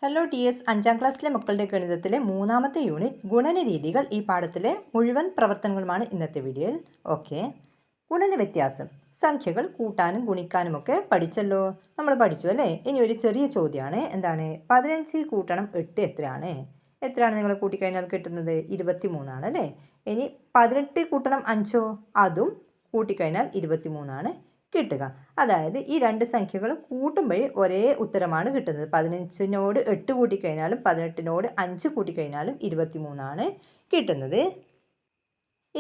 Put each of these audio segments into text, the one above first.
Hello T S 5ാം ക്ലാസ്സിലെ മക്കളുടെ ഗണിതത്തിലെ മൂന്നാമത്തെ യൂണിറ്റ് ഗുണന രീതികൾ ഈ പാഠത്തിലെ മുഴുവൻ പ്രവർത്തനങ്ങളുമാണ് ഇന്നത്തെ വീഡിയോയിൽ. ഓക്കെ, ഗുണന വ്യത്യാസം. സംഖ്യകൾ കൂട്ടാനും ഗുണിക്കാനുമൊക്കെ പഠിച്ചല്ലോ, നമ്മൾ പഠിച്ചു അല്ലേ. ഇനി ഒരു ചെറിയ ചോദ്യമാണ്. എന്താണ്? 15 കൂട്ടണം 8 എത്രയാണ്? എത്രയാണ് നിങ്ങൾ കൂട്ടിക്കഴിഞ്ഞാൽ കിട്ടുന്നത്? 23 അല്ലേ. ഇനി 18 കൂട്ടണം 5 അതും കൂട്ടിക്കഴിഞ്ഞാൽ 23 കിട്ടുക. അതായത് ഈ രണ്ട് സംഖ്യകൾ കൂട്ടുമ്പോൾ ഒരേ ഉത്തരമാണ് കിട്ടുന്നത്. 15നോട് 8 കൂട്ടിക്കഴിഞ്ഞാലും 18നോട് 5 കൂട്ടിക്കഴിഞ്ഞാലും 23 കിട്ടുന്നത്.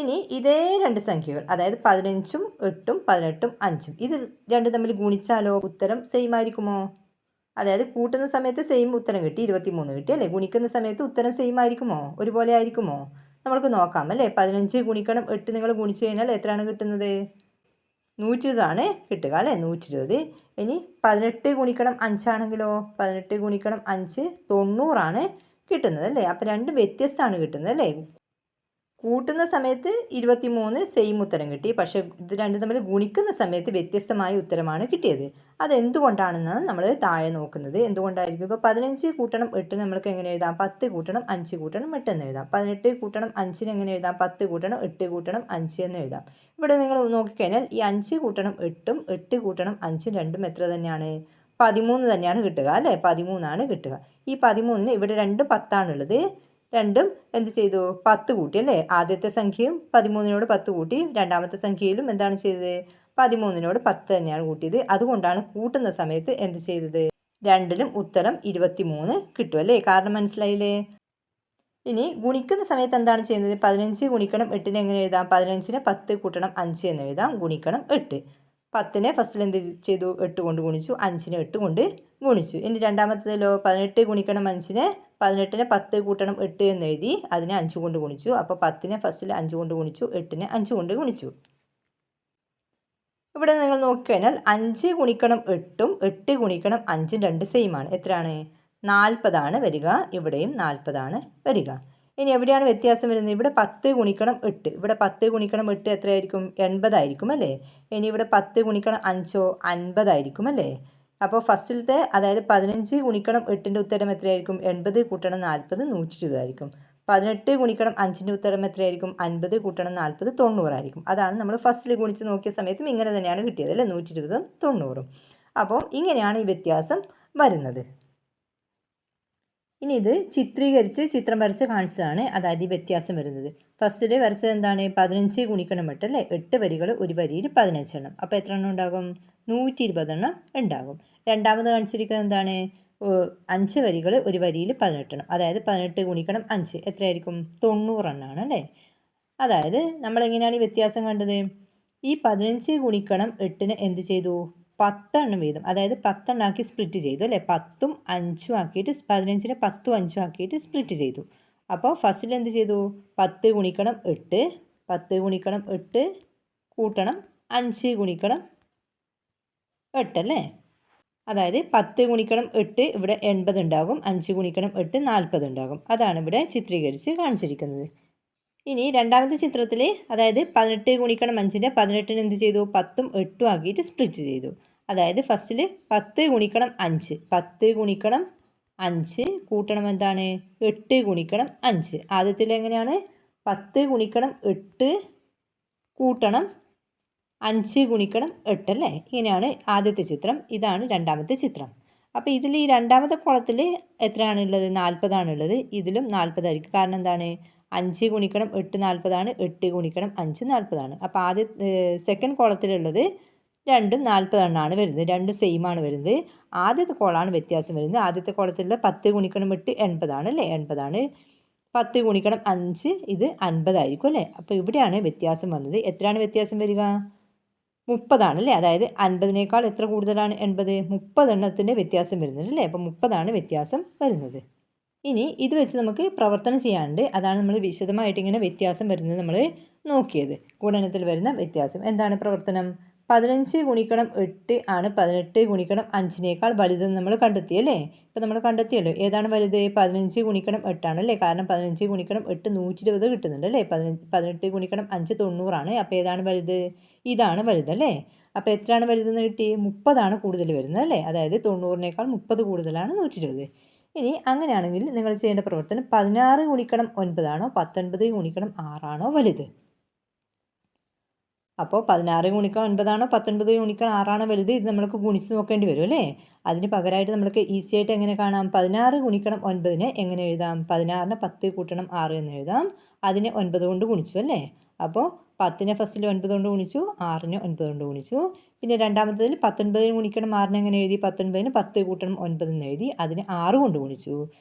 ഇനി ഇതേ രണ്ട് സംഖ്യകൾ, അതായത് 15ഉം 8ഉം 18ഉം 5ഉം, ഇത് രണ്ടും തമ്മിൽ ഗുണിച്ചാലോ ഉത്തരം സെയിം ആയിരിക്കുമോ? അതായത് കൂട്ടുന്ന സമയത്ത് സെയിം ഉത്തരം കിട്ടി, 23 കിട്ടി അല്ലേ. ഗുണിക്കുന്ന സമയത്ത് ഉത്തരം സെയിം ആയിരിക്കുമോ? ഒരുപോലെ ആയിരിക്കുമോ? നമ്മൾക്ക് നോക്കാം അല്ലേ. 15 ഗുണിക്കണം 8 നിങ്ങൾ ഗുണിച്ചു കഴിഞ്ഞാൽ എത്രയാണ് കിട്ടുന്നത്? 120 കിട്ടുക അല്ലേ. 120. ഇനി 18 ഗുണിക്കണം 5 ആണെങ്കിലോ? 18 ഗുണിക്കണം 5 90 കിട്ടുന്നത് അല്ലേ. അപ്പോൾ രണ്ടും വ്യത്യസ്തമാണ് കിട്ടുന്നത് അല്ലേ. കൂട്ടുന്ന സമയത്ത് 23 സെയിം ഉത്തരം കിട്ടി, പക്ഷേ ഇത് രണ്ടും തമ്മിൽ ഗുണിക്കുന്ന സമയത്ത് വ്യത്യസ്തമായ ഉത്തരമാണ് കിട്ടിയത്. അതെന്തുകൊണ്ടാണെന്നാണ് നമ്മൾ താഴെ നോക്കുന്നത്. എന്തുകൊണ്ടായിരിക്കും? ഇപ്പോൾ 15 കൂട്ടണം 8 നമ്മൾക്ക് എങ്ങനെ എഴുതാം? 10 കൂട്ടണം 5 കൂട്ടണം 8 എന്ന് എഴുതാം. 18 കൂട്ടണം 5 എങ്ങനെ എഴുതാം? 10 കൂട്ടണം 8 കൂട്ടണം 5 എന്ന് എഴുതാം. ഇവിടെ നിങ്ങൾ നോക്കിക്കഴിഞ്ഞാൽ ഈ 5 കൂട്ടണം 8ഉം 8 കൂട്ടണം 5ഉം രണ്ടും എത്ര തന്നെയാണ്? 13 തന്നെയാണ് കിട്ടുക അല്ലേ. 13 കിട്ടുക. ഈ 13ന് ഇവിടെ രണ്ട് 10 രണ്ടും എന്ത് ചെയ്തു? 10 കൂട്ടി അല്ലേ. ആദ്യത്തെ സംഖ്യയും 13നോട് 10 കൂട്ടി, രണ്ടാമത്തെ സംഖ്യയിലും എന്താണ് ചെയ്തത്? 13നോട് 10 തന്നെയാണ് കൂട്ടിയത്. അതുകൊണ്ടാണ് കൂട്ടുന്ന സമയത്ത് എന്ത് ചെയ്തത്? രണ്ടിലും ഉത്തരം 23 കിട്ടും അല്ലേ. കാരണം മനസ്സിലായില്ലേ. ഇനി ഗുണിക്കുന്ന സമയത്ത് എന്താണ് ചെയ്യുന്നത്? 15 ഗുണിക്കണം 8 എങ്ങനെ എഴുതാം? 15നെ 10 കൂട്ടണം 5 എന്ന് എഴുതാം. ഗുണിക്കണം 8. 10നെ ഫസ്റ്റിൽ എന്ത് ചെയ്തു? 8 കൊണ്ട് ഗുണിച്ചു. 5നെ 8 കൊണ്ട് ഗുണിച്ചു. ഇനി രണ്ടാമത്തേതിലോ 18 ഗുണിക്കണം 5നെ 18നെ 10 കൂട്ടണം 8 എന്ന് എഴുതി, അതിനെ 5 കൊണ്ട് ഗുണിച്ചു. അപ്പോൾ 10നെ ഫസ്റ്റിൽ 5 കൊണ്ട് ഗുണിച്ചു, 8നെ 5 കൊണ്ട് ഗുണിച്ചു. ഇവിടെ നിങ്ങൾ നോക്കിക്കഴിഞ്ഞാൽ 5 ഗുണിക്കണം 8ഉം 8 ഗുണിക്കണം 5ഉം രണ്ട് സെയിം ആണ്. എത്രയാണ്? 40 വരിക. ഇവിടെയും 40 വരിക. ഇനി എവിടെയാണ് വ്യത്യാസം വരുന്നത്? ഇവിടെ 10 ഗുണിക്കണം 8, ഇവിടെ 10 ഗുണിക്കണം 8 എത്രയായിരിക്കും? 80 ആയിരിക്കും അല്ലേ. ഇനി ഇവിടെ 10 ഗുണിക്കണം 5 50 ആയിരിക്കും അല്ലേ. അപ്പോൾ ഫസ്റ്റിലത്തെ, അതായത് 15 ഗുണിക്കണം 8ൻ്റെ ഉത്തരം എത്രയായിരിക്കും? 80 കൂട്ടണം 40 120 ആയിരിക്കും. 18 ഗുണിക്കണം 5ൻ്റെ ഉത്തരം എത്രയായിരിക്കും? 50 കൂട്ടണം 40 90 ആയിരിക്കും. അതാണ് നമ്മൾ ഫസ്റ്റിൽ ഗുണിച്ച് നോക്കിയ സമയത്തും ഇങ്ങനെ തന്നെയാണ് കിട്ടിയത് അല്ലേ. 120ഉം 90ഉം. അപ്പോൾ ഇങ്ങനെയാണ് ഈ വ്യത്യാസം വരുന്നത്. ഇനി ഇത് ചിത്രീകരിച്ച് ചിത്രം വരച്ച് കാണിച്ചതാണ്, അതായത് ഈ വ്യത്യാസം വരുന്നത്. ഫസ്റ്റിൽ വരച്ചത് എന്താണ്? 15 ഗുണിക്കണം 8 അല്ലേ. 8 വരികൾ ഒരു വരിയിൽ 15 എണ്ണം. അപ്പോൾ എത്ര എണ്ണം ഉണ്ടാകും? 120 എണ്ണം ഉണ്ടാകും. രണ്ടാമത് കാണിച്ചിരിക്കുന്നത് എന്താണ്? 5 വരികൾ ഒരു വരിയിൽ 18 എണ്ണം. അതായത് 18 ഗുണിക്കണം 5 എത്രയായിരിക്കും? 90 എണ്ണമാണ് അല്ലേ. അതായത് നമ്മളെങ്ങനെയാണ് ഈ വ്യത്യാസം കണ്ടത്? ഈ 15 ഗുണിക്കണം 8ന് എന്ത് ചെയ്തു? 10 എണ്ണം വീതം, അതായത് 10 എണ്ണാക്കി സ്പ്ലിറ്റ് ചെയ്തു അല്ലേ. 10ഉം 5ഉം ആക്കിയിട്ട് 15നെ 10ഉം 5ഉം ആക്കിയിട്ട് സ്പ്ലിറ്റ് ചെയ്തു. അപ്പോൾ ഫസ്റ്റിൽ എന്ത് ചെയ്തു? 10 ഗുണിക്കണം 8, 10 ഗുണിക്കണം 8 കൂട്ടണം 5 ഗുണിക്കണം 8 അല്ലേ. അതായത് 10 ഗുണിക്കണം 8 ഇവിടെ 80 ഉണ്ടാകും, 5 ഗുണിക്കണം 8 40 ഉണ്ടാകും. അതാണ് ഇവിടെ ചിത്രീകരിച്ച് കാണിച്ചിരിക്കുന്നത്. ഇനി രണ്ടാമത്തെ ചിത്രത്തിൽ, അതായത് 18 ഗുണിക്കണം 5ൻ്റെ 18ന് എന്ത് ചെയ്തു? 10ഉം 8ഉം ആക്കിയിട്ട് സ്പ്ലിറ്റ് ചെയ്തു. അതായത് ഫസ്റ്റിൽ 10 ഗുണിക്കണം 5, 10 ഗുണിക്കണം 5 കൂട്ടണം എന്താണ്? 8 ഗുണിക്കണം 5. ആദ്യത്തിൽ എങ്ങനെയാണ്? 10 ഗുണിക്കണം 8 കൂട്ടണം 5 ഗുണിക്കണം 8 അല്ലേ. ഇങ്ങനെയാണ് ആദ്യത്തെ ചിത്രം. ഇതാണ് രണ്ടാമത്തെ ചിത്രം. അപ്പോൾ ഇതിൽ ഈ രണ്ടാമത്തെ കോളത്തിൽ എത്രയാണുള്ളത്? 40 ഇതിലും 40 ആയിരിക്കും. കാരണം എന്താണ്? 5 ഗുണിക്കണം 8 40, 8 ഗുണിക്കണം 5 40. അപ്പോൾ സെക്കൻഡ് കോളത്തിലുള്ളത് രണ്ടും 40 എണ്ണമാണ് വരുന്നത്. രണ്ടും സെയിം ആണ് വരുന്നത്. ആദ്യത്തെ കോളാണ് വ്യത്യാസം വരുന്നത്. ആദ്യത്തെ കോളത്തിലുള്ള 10 ഗുണിക്കണം 8 80 അല്ലേ. 80. 10 ഗുണിക്കണം 5 ഇത് 50 ആയിരിക്കും അല്ലേ. അപ്പോൾ ഇവിടെയാണ് വ്യത്യാസം വന്നത്. എത്രയാണ് വ്യത്യാസം വരിക? 30 അല്ലേ. അതായത് 50നേക്കാൾ എത്ര കൂടുതലാണ്? 80. 30 എണ്ണത്തിൻ്റെ വ്യത്യാസം വരുന്നത് അല്ലേ. അപ്പോൾ 30 വ്യത്യാസം വരുന്നത്. ഇനി ഇത് വെച്ച് നമുക്ക് പ്രവർത്തനം ചെയ്യാനുണ്ട്. അതാണ് നമ്മൾ വിശദമായിട്ട് ഇങ്ങനെ വ്യത്യാസം വരുന്നത് നമ്മൾ നോക്കിയത്. ഗുണനത്തിൽ വരുന്ന വ്യത്യാസം. എന്താണ് പ്രവർത്തനം? 15 ഗുണിക്കണം 8 ആണ് 18 ഗുണിക്കണം 5നേക്കാൾ വലുതെന്ന് നമ്മൾ കണ്ടെത്തിയല്ലേ. ഇപ്പോൾ നമ്മൾ കണ്ടെത്തിയല്ലോ. ഏതാണ് വലുത്? 15 ഗുണിക്കണം 8 ആണല്ലേ. കാരണം 15 ഗുണിക്കണം 8 120 കിട്ടുന്നുണ്ട് അല്ലേ. 18 ഗുണിക്കണം 5 90. അപ്പോൾ ഏതാണ് വലുത്? ഇതാണ് വലുതല്ലേ. അപ്പോൾ എത്രയാണ് വലുതെന്ന് കിട്ടി? 30 കൂടുതൽ വരുന്നത് അല്ലേ. അതായത് 90നേക്കാൾ 30 കൂടുതലാണ് 120. ഇനി അങ്ങനെയാണെങ്കിൽ നിങ്ങൾ ചെയ്യേണ്ട പ്രവർത്തനം 16 ഗുണിക്കണം 9 ആണോ 19 ഗുണിക്കണം 6 ആണോ വലുത്? അപ്പോൾ 16 ഗുണിക്കണം 9 ആണോ 19 ഗുണിക്കണം 6 ആണോ വലുത്? ഇത് നമുക്ക് ഗുണിച്ച് നോക്കേണ്ടി വരും അല്ലേ? അതിന് പകരമായിട്ട് നമുക്ക് ഈസി ആയിട്ട് എങ്ങനെ കാണാം? 16 ഗുണിക്കണം 9നെ എങ്ങനെ എഴുതാം? 16നെ 10 കൂട്ടണം 6 എന്ന് എഴുതാം. അതിനെ 9 കൊണ്ട് ഗുണിച്ചു അല്ലേ? അപ്പോൾ 10നെ ഫസ്റ്റിൽ 9 കൊണ്ട് ഗുണിച്ചു, 6നെ 9 കൊണ്ട് ഗുണിച്ചു. പിന്നെ രണ്ടാമത്തേതിൽ 19 ഗുണിക്കണം 6നെ എങ്ങനെ എഴുതി? 19ന് 10 കൂട്ടണം 9 എന്ന് എഴുതി. അതിനെ 6 കൊണ്ട് ഗുണിച്ചു.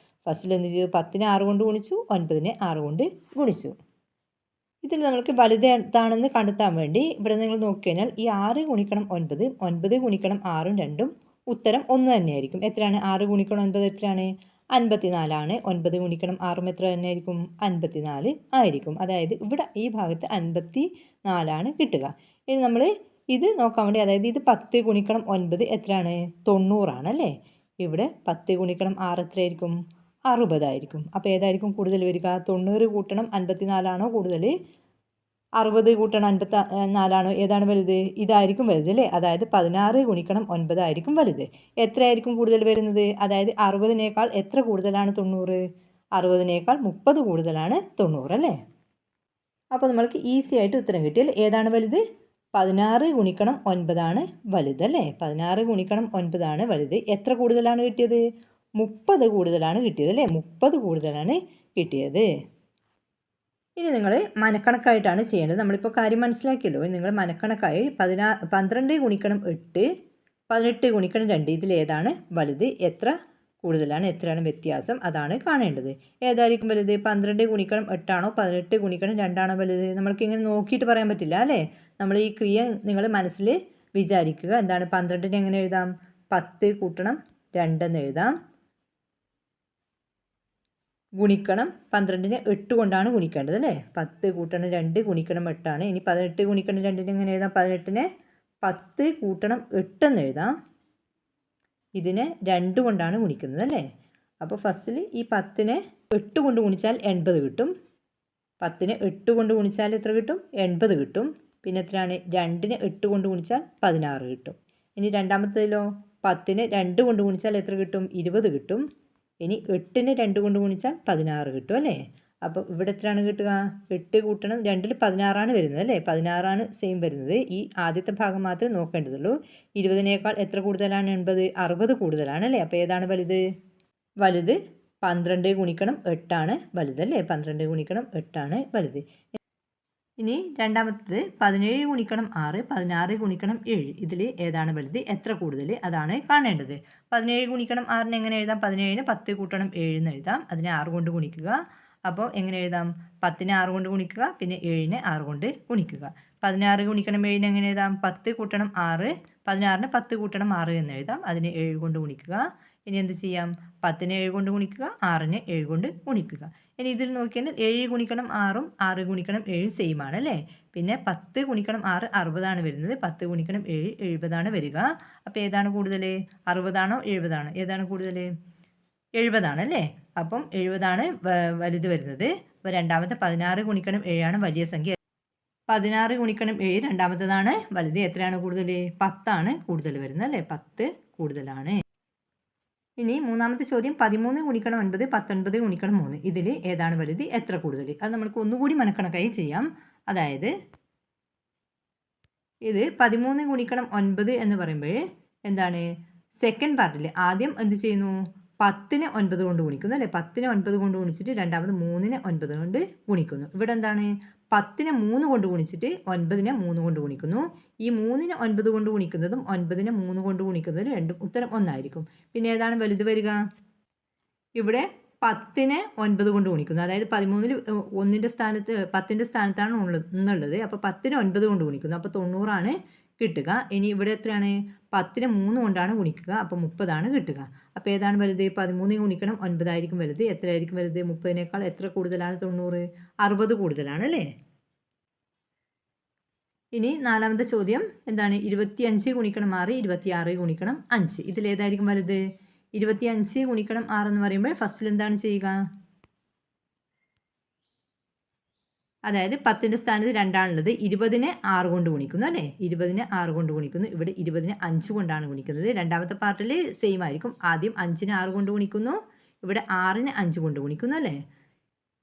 ഫസ്റ്റിൽ എന്ത് ചെയ്തു? 10നെ 6 കൊണ്ട് ഗുണിച്ചു, 9നെ 6 കൊണ്ട് ഗുണിച്ചു. ഇതിൽ നമ്മൾക്ക് വലുത് എന്താണെന്ന് കണ്ടെത്താൻ വേണ്ടി ഇവിടെ നിങ്ങൾ നോക്കിക്കഴിഞ്ഞാൽ ഈ 6 ഗുണിക്കണം 9, 9 ഗുണിക്കണം 6ഉം രണ്ടും ഉത്തരം ഒന്ന് തന്നെയായിരിക്കും. എത്രയാണ്? 6 ഗുണിക്കണം 9 എത്രയാണ്? 54 ആണ്. 9 ഗുണിക്കണം 6ഉം എത്ര തന്നെയായിരിക്കും? 54 ആയിരിക്കും. അതായത് ഇവിടെ ഈ ഭാഗത്ത് 54 ആണ് കിട്ടുക. ഇനി നമ്മൾ ഇത് നോക്കാൻ വേണ്ടി, അതായത് ഇത് 10 ഗുണിക്കണം 9 എത്രയാണ്? 90 ആണല്ലേ? ഇവിടെ 10 ഗുണിക്കണം 6 എത്രയായിരിക്കും? 60 ആയിരിക്കും. അപ്പോൾ ഏതായിരിക്കും കൂടുതൽ വരിക? 90 കൂട്ടണം 54 ആണോ കൂടുതൽ? 60 കൂട്ടണം 54 ആണോ? ഏതാണ് വലുത്? ഇതായിരിക്കും വലുത് അല്ലേ? അതായത് 16 ഗുണിക്കണം 9 ആയിരിക്കും വലുത്. എത്രയായിരിക്കും കൂടുതൽ വരുന്നത്? അതായത് 60നേക്കാൾ എത്ര കൂടുതലാണ് 90? 60നേക്കാൾ 30 കൂടുതലാണ് 90 അല്ലേ? അപ്പോൾ നമ്മൾക്ക് ഈസി ആയിട്ട് ഉത്തരം കിട്ടിയാൽ ഏതാണ് വലുത്? 16 ഗുണിക്കണം 9 ആണ് വലുത് അല്ലേ? 16 ഗുണിക്കണം 9 ആണ് വലുത്. എത്ര കൂടുതലാണ് കിട്ടിയത്? 30 കൂടുതലാണ് കിട്ടിയത് അല്ലേ? 30 കൂടുതലാണ് കിട്ടിയത്. ഇനി നിങ്ങൾ മനക്കണക്കായിട്ടാണ് ചെയ്യേണ്ടത്. നമ്മളിപ്പോൾ കാര്യം മനസ്സിലാക്കിയല്ലോ. നിങ്ങൾ മനക്കണക്കായി 12 ഗുണിക്കണം 8, 18 ഗുണിക്കണം 2 ഇതിലേതാണ് വലുത്? എത്ര കൂടുതലാണ്? എത്രയാണ് വ്യത്യാസം? അതാണ് കാണേണ്ടത്. ഏതായിരിക്കും വലുത്? 12 ഗുണിക്കണം 8 ആണോ 18 ഗുണിക്കണം 2 ആണോ വലുത്? നമ്മൾക്ക് ഇങ്ങനെ നോക്കിയിട്ട് പറയാൻ പറ്റില്ല അല്ലേ? നമ്മൾ ഈ ക്രിയ നിങ്ങൾ മനസ്സിൽ വിചാരിക്കുക. എന്താണ്? 12നെ എങ്ങനെ എഴുതാം? 10 കൂട്ടണം 2 എന്ന് എഴുതാം. ഗുണിക്കണം 12നെ 8 കൊണ്ടാണ് ഗുണിക്കേണ്ടത് അല്ലേ? 10 കൂട്ടണം 2 ഗുണിക്കണം 8 ആണ്. ഇനി 18 ഗുണിക്കണം 2നെ എങ്ങനെ എഴുതാം? 18നെ 10 കൂട്ടണം 8 എന്ന് എഴുതാം. ഇതിനെ 2 കൊണ്ടാണ് ഗുണിക്കുന്നത് അല്ലേ? അപ്പോൾ ഫസ്റ്റിൽ ഈ 10നെ 8 കൊണ്ട് ഗുണിച്ചാൽ 80 കിട്ടും. 10നെ 8 കൊണ്ട് ഗുണിച്ചാൽ എത്ര കിട്ടും? 80 കിട്ടും. പിന്നെ എത്രയാണ്? 2നെ 8 കൊണ്ട് ഗുണിച്ചാൽ 16 കിട്ടും. ഇനി രണ്ടാമത്തേതിലോ 10നെ 2 കൊണ്ട് ഗുണിച്ചാൽ എത്ര കിട്ടും? 20 കിട്ടും. ഇനി 8നെ 2 കൊണ്ട് ഗുണിച്ചാൽ 16 കിട്ടും അല്ലേ? അപ്പോൾ ഇവിടെ എത്രയാണ് കിട്ടുക? 8 കൂട്ടണം 2ൽ 16 ആണ് വരുന്നത് അല്ലേ? 16 ആണ് സെയിം വരുന്നത്. ഈ ആദ്യത്തെ ഭാഗം മാത്രമേ നോക്കേണ്ടതുള്ളൂ. 20നേക്കാൾ എത്ര കൂടുതലാണ്? 80. 60 കൂടുതലാണ് അല്ലേ? അപ്പോൾ ഏതാണ് വലുത്? വലുത് 12 ഗുണിക്കണം 8 ആണ് വലുത് അല്ലേ? 12 ഗുണിക്കണം 8 ആണ് വലുത്. ഇനി രണ്ടാമത്തേത് 17 ഗുണിക്കണം 6, 16 ഗുണിക്കണം 7 ഇതിൽ ഏതാണ് വലുത്? എത്ര കൂടുതൽ? അതാണ് കാണേണ്ടത്. 17 ഗുണിക്കണം 6നെ എങ്ങനെ എഴുതാം? 17ന് 10 കൂട്ടണം 7 എന്ന് എഴുതാം. അതിനെ 6 കൊണ്ട് ഗുണിക്കുക. അപ്പോൾ എങ്ങനെ എഴുതാം? 10നെ 6 കൊണ്ട് ഗുണിക്കുക, പിന്നെ 7നെ 6 കൊണ്ട് ഗുണിക്കുക. 16 ഗുണിക്കണം 7നെ എങ്ങനെ എഴുതാം? 10 കൂട്ടണം 6, 16ന് 10 കൂട്ടണം 6 എന്ന് എഴുതാം. അതിനെ 7 കൊണ്ട് ഗുണിക്കുക. ഇനി എന്ത് ചെയ്യാം? 10നെ 7 കൊണ്ട് ഗുണിക്കുക, 6നെ 7 കൊണ്ട് ഗുണിക്കുക. ഇനി ഇതിൽ നോക്കിയാൽ 7 ഗുണിക്കണം 6ഉം 6 ഗുണിക്കണം 7 സെയിം ആണ് അല്ലേ? പിന്നെ 10 ഗുണിക്കണം 6 60 ആണ് വരുന്നത്. 10 ഗുണിക്കണം 7 70 ആണ് വരിക. അപ്പോൾ ഏതാണ് കൂടുതൽ? 60 ആണോ 70 ആണോ? ഏതാണ് കൂടുതൽ? 70 ആണ് അല്ലേ? അപ്പം 70 ആണ് വലുത് വരുന്നത്. അപ്പോൾ രണ്ടാമത്തെ 16 ഗുണിക്കണം 7 ആണ് വലിയ സംഖ്യ. 16 ഗുണിക്കണം 7 രണ്ടാമത്തേതാണ് വലുത്. എത്രയാണ് കൂടുതൽ? 10 ആണ് കൂടുതൽ വരുന്നത് അല്ലേ? 10 കൂടുതലാണ്. ഇനി മൂന്നാമത്തെ ചോദ്യം 13 ഗുണിക്കണം 9, 19 ഗുണിക്കണം 3 ഇതിൽ ഏതാണ് വലുത്? എത്ര കൂടുതൽ? അത് നമുക്ക് ഒന്നുകൂടി മനക്കണക്കായി ചെയ്യാം. അതായത് ഇത് 13 ഗുണിക്കണം 9 എന്ന് പറയുമ്പോൾ എന്താണ്? സെക്കൻഡ് പാർട്ടിൽ ആദ്യം എന്ത് ചെയ്യുന്നു? 10നെ 9 കൊണ്ട് ഗുണിക്കുന്നു അല്ലേ? 10നെ 9 കൊണ്ട് ഗുണിച്ചിട്ട് രണ്ടാമത് 3നെ 9 കൊണ്ട് ഗുണിക്കുന്നു. ഇവിടെ എന്താണ്? 10നെ 3 കൊണ്ട് ഗുണിച്ചിട്ട് 9നെ 3 കൊണ്ട് ഗുണിക്കുന്നു. ഈ 3നെ 9 കൊണ്ട് ഗുണിക്കുന്നതും 9നെ 3 കൊണ്ട് ഗുണിക്കുന്നതും രണ്ടും ഉത്തരം ഒന്നായിരിക്കും. പിന്നെ ഏതാണ് വലുത് വരിക? ഇവിടെ 10നെ 9 കൊണ്ട് ഗുണിക്കുന്നു. അതായത് 13ൽ 1ൻ്റെ സ്ഥാനത്ത് 10ൻ്റെ സ്ഥാനത്താണ് ഉള്ളത്. അപ്പോൾ 10നെ 9 കൊണ്ട് ഗുണിക്കുന്നു. അപ്പോൾ 90 ആണ് കിട്ടുക. ഇനി ഇവിടെ എത്രയാണ്? 10നെ 3 കൊണ്ടാണ് ഗുണിക്കുക. അപ്പോൾ 30 ആണ് കിട്ടുക. അപ്പോൾ ഏതാണ് വലുത്? 13 ഗുണിക്കണം 9 ആയിരിക്കും വലുത്. എത്രയായിരിക്കും വലുത്? 30നേക്കാൾ എത്ര കൂടുതലാണ് 90? 60 കൂടുതലാണ് അല്ലേ? ഇനി നാലാമത്തെ ചോദ്യം എന്താണ്? 25 ഗുണിക്കണം 6, 26 ഗുണിക്കണം 5 ഇതിലേതായിരിക്കും വലുത്? 25 ഗുണിക്കണം 6 എന്ന് പറയുമ്പോൾ ഫസ്റ്റിൽ എന്താണ് ചെയ്യുക? അതായത് 10ൻ്റെ സ്ഥാനത്ത് 2 ആണുള്ളത്. 20നെ 6 കൊണ്ട് ഗുണിക്കുന്നു അല്ലേ? 20നെ 6 കൊണ്ട് ഗുണിക്കുന്നു. ഇവിടെ 20നെ 5 കൊണ്ടാണ് ഗുണിക്കുന്നത്. രണ്ടാമത്തെ പാർട്ടിൽ സെയിം ആയിരിക്കും. ആദ്യം 5നെ 6 കൊണ്ട് ഗുണിക്കുന്നു, ഇവിടെ 6നെ 5 കൊണ്ട് ഗുണിക്കുന്നു അല്ലേ?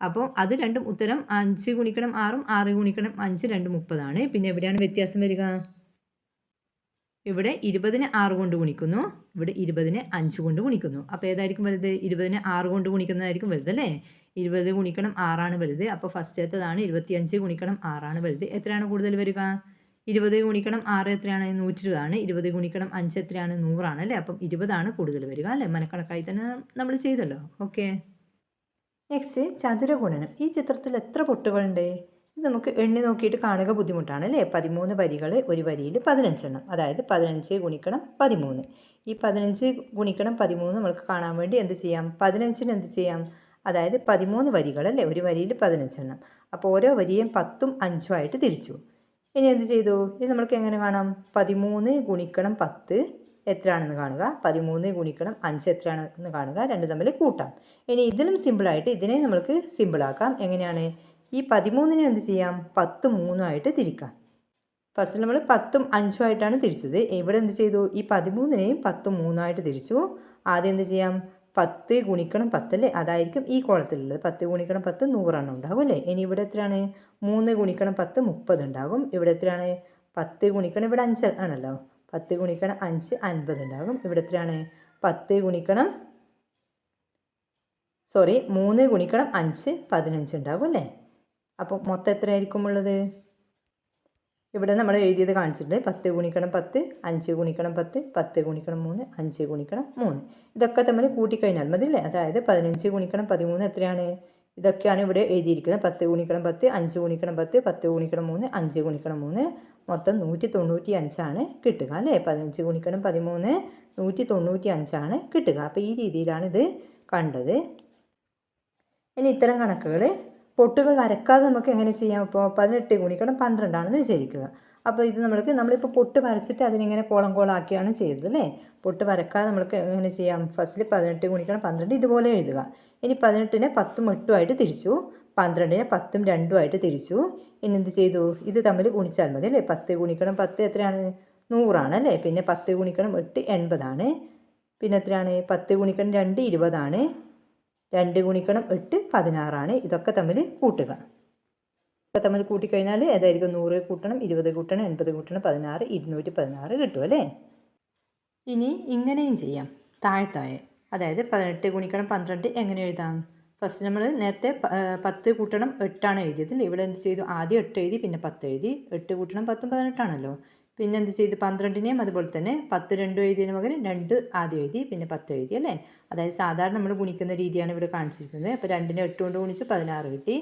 അപ്പോൾ അത് രണ്ടും ഉത്തരം 5 ഗുണിക്കണം 6ഉം 6 ഗുണിക്കണം 5 രണ്ടും 30ആണ്. പിന്നെ എവിടെയാണ് വ്യത്യാസം വരിക? ഇവിടെ 20നെ 6 കൊണ്ട് ഗുണിക്കുന്നു, ഇവിടെ 20നെ 5 കൊണ്ട് ഗുണിക്കുന്നു. അപ്പോൾ ഏതായിരിക്കും വലുത്? 20നെ 6 കൊണ്ട് ഗുണിക്കുന്നതായിരിക്കും വലുത് അല്ലേ? 20 ഗുണിക്കണം 6ആണ് വലുത്. അപ്പോൾ ഫസ്റ്റത്തേതാണ് 25 ഗുണിക്കണം 6ആണ് വലുത്. എത്രയാണ് കൂടുതൽ വരിക? 20 ഗുണിക്കണം 6 എത്രയാണ്? 120ആണ്. 20 ഗുണിക്കണം 5 എത്രയാണ്? 100ആണ് അല്ലേ? അപ്പം 20ആണ് കൂടുതൽ വരിക അല്ലേ? മനക്കണക്കായി തന്നെ നമ്മൾ ചെയ്തല്ലോ. ഓക്കെ. നെക്സ്റ്റ് ചതുരഗുണനം. ഈ ചിത്രത്തിൽ എത്ര പൊട്ടുകളുണ്ട്? ഇത് നമുക്ക് എണ്ണി നോക്കിയിട്ട് കാണുക ബുദ്ധിമുട്ടാണ് അല്ലേ? 13 വരികൾ ഒരു വരിയിൽ 15 എണ്ണം, അതായത് 15 ഗുണിക്കണം 13. ഈ 15 ഗുണിക്കണം 13 നമുക്ക് കാണാൻ വേണ്ടി എന്ത് ചെയ്യാം? 15ന് എന്ത് ചെയ്യാം? അതായത് 13 വരികൾ അല്ലേ? ഒരു വരിയിൽ 15 എണ്ണം. അപ്പോൾ ഓരോ വരിയും 10ഉം 5ഉം ആയിട്ട് തിരിച്ചു. ഇനി എന്ത് ചെയ്തു? ഇത് നമ്മൾക്ക് എങ്ങനെ കാണാം? 13 ഗുണിക്കണം 10 എത്രയാണെന്ന് കാണുക, 13 ഗുണിക്കണം 5 എത്രയാണെന്ന് കാണുക, രണ്ട് തമ്മിൽ കൂട്ടാം. ഇനി ഇതിലും സിമ്പിളായിട്ട് ഇതിനെ നമ്മൾക്ക് സിമ്പിളാക്കാം. എങ്ങനെയാണ്? ഈ 13നെ എന്ത് ചെയ്യാം? 10 3ആയിട്ട് തിരിക്കാം. ഫസ്റ്റ് നമ്മൾ 10ഉം 5ഉം ആയിട്ടാണ് തിരിച്ചത്. ഇവിടെ എന്ത് ചെയ്തു? ഈ 13നെയും 10ഉം 3ആയിട്ട് തിരിച്ചു. ആദ്യം എന്ത് ചെയ്യാം? 10 ഗുണിക്കണം 10 അല്ലേ? അതായിരിക്കും ഈ കോളത്തിലുള്ളത്. 10 ഗുണിക്കണം 10 100 ഉണ്ടാകും അല്ലേ? ഇനി ഇവിടെ എത്രയാണ്? 3 ഗുണിക്കണം 10 30 ഉണ്ടാകും. ഇവിടെ എത്രയാണ്? 10 ഗുണിക്കണം ഇവിടെ 5 ആണല്ലോ. 10 ഗുണിക്കണം 5 50 ഉണ്ടാകും. ഇവിടെ എത്രയാണ്? 10 ഗുണിക്കണം 3 ഗുണിക്കണം 5 15 ഉണ്ടാകും അല്ലേ? അപ്പോൾ മൊത്തം എത്രയായിരിക്കും ഉള്ളത്? ഇവിടെ നമ്മൾ എഴുതിയത് കാണിച്ചിട്ടുണ്ട്. 10 ഗുണിക്കണം 10, 5 ഗുണിക്കണം 10, 10 ഗുണിക്കണം 3, 5 ഗുണിക്കണം 3. ഇതൊക്കെ തമ്മിൽ കൂട്ടിക്കഴിഞ്ഞാൽ മതി അല്ലേ? അതായത് 15 ഗുണിക്കണം 13 എത്രയാണ്? ഇതൊക്കെയാണ് ഇവിടെ എഴുതിയിരിക്കുന്നത്. 10 ഗുണിക്കണം 10, 5 ഗുണിക്കണം 10, 10 ഗുണിക്കണം 3, 5 ഗുണിക്കണം 3, മൊത്തം 195ആണ് കിട്ടുക അല്ലേ? 15 ഗുണിക്കണം 13 195ആണ് കിട്ടുക. അപ്പോൾ ഈ രീതിയിലാണ് ഇത് കണ്ടത്. ഇനി ഇത്തരം കണക്കുകൾ പൊട്ടുകൾ വരക്കാതെ നമുക്ക് എങ്ങനെ ചെയ്യാം? ഇപ്പോൾ 18 ഗുണിക്കണം 12 ആണെന്ന് വിചാരിക്കുക. അപ്പോൾ ഇത് നമ്മളിപ്പോൾ പൊട്ട് വരച്ചിട്ട് അതിനിങ്ങനെ കോളം കോളാക്കിയാണ് ചെയ്തത് അല്ലേ? പൊട്ട് വരക്കാതെ നമുക്ക് എങ്ങനെ ചെയ്യാം? ഫസ്റ്റിൽ 18 ഗുണിക്കണം 12 ഇതുപോലെ എഴുതുക. ഇനി 18നെ 10ഉം 8ഉം ആയിട്ട് തിരിച്ചു, 12നെ 10ഉം 2ഉം ആയിട്ട് തിരിച്ചു. ഇനി എന്ത് ചെയ്തു? ഇത് തമ്മിൽ ഗുണിച്ചാൽ മതി അല്ലേ? 10 ഗുണിക്കണം 10 എത്രയാണ്? 100 അല്ലേ? പിന്നെ 10 ഗുണിക്കണം 8 80 പിന്നെ എത്രയാണ്? 10 ഗുണിക്കണം 2 20 2 ഗുണിക്കണം 8 16 ഇതൊക്കെ തമ്മിൽ കൂട്ടുക. ഇതൊക്കെ തമ്മിൽ കൂട്ടിക്കഴിഞ്ഞാൽ ഏതായിരിക്കും? 100 കൂട്ടണം 20 കൂട്ടണം 80 കൂട്ടണം 16 216 കിട്ടും അല്ലേ? ഇനി ഇങ്ങനെയും ചെയ്യാം. താഴെ അതായത് 18 ഗുണിക്കണം 12 എങ്ങനെ എഴുതാം? ഫസ്റ്റ് നമ്മൾ നേരത്തെ 10 കൂട്ടണം 8 എഴുതിയത്. ഇവിടെ എന്ത് ചെയ്തു? ആദ്യം 8 എഴുതി, പിന്നെ 10 എഴുതി. 8 കൂട്ടണം 10 18 പിന്നെ എന്ത് ചെയ്ത്? 12നെയും അതുപോലെ തന്നെ 10 2 എഴുതിയതിന് പകരം 2 ആദ്യം എഴുതി, പിന്നെ 10 എഴുതി അല്ലേ? അതായത് സാധാരണ നമ്മൾ ഗുണിക്കുന്ന രീതിയാണ് ഇവിടെ കാണിച്ചിരിക്കുന്നത്. അപ്പോൾ 2നെ 8 കൊണ്ട് ഗുണിച്ചു 16 കിട്ടി.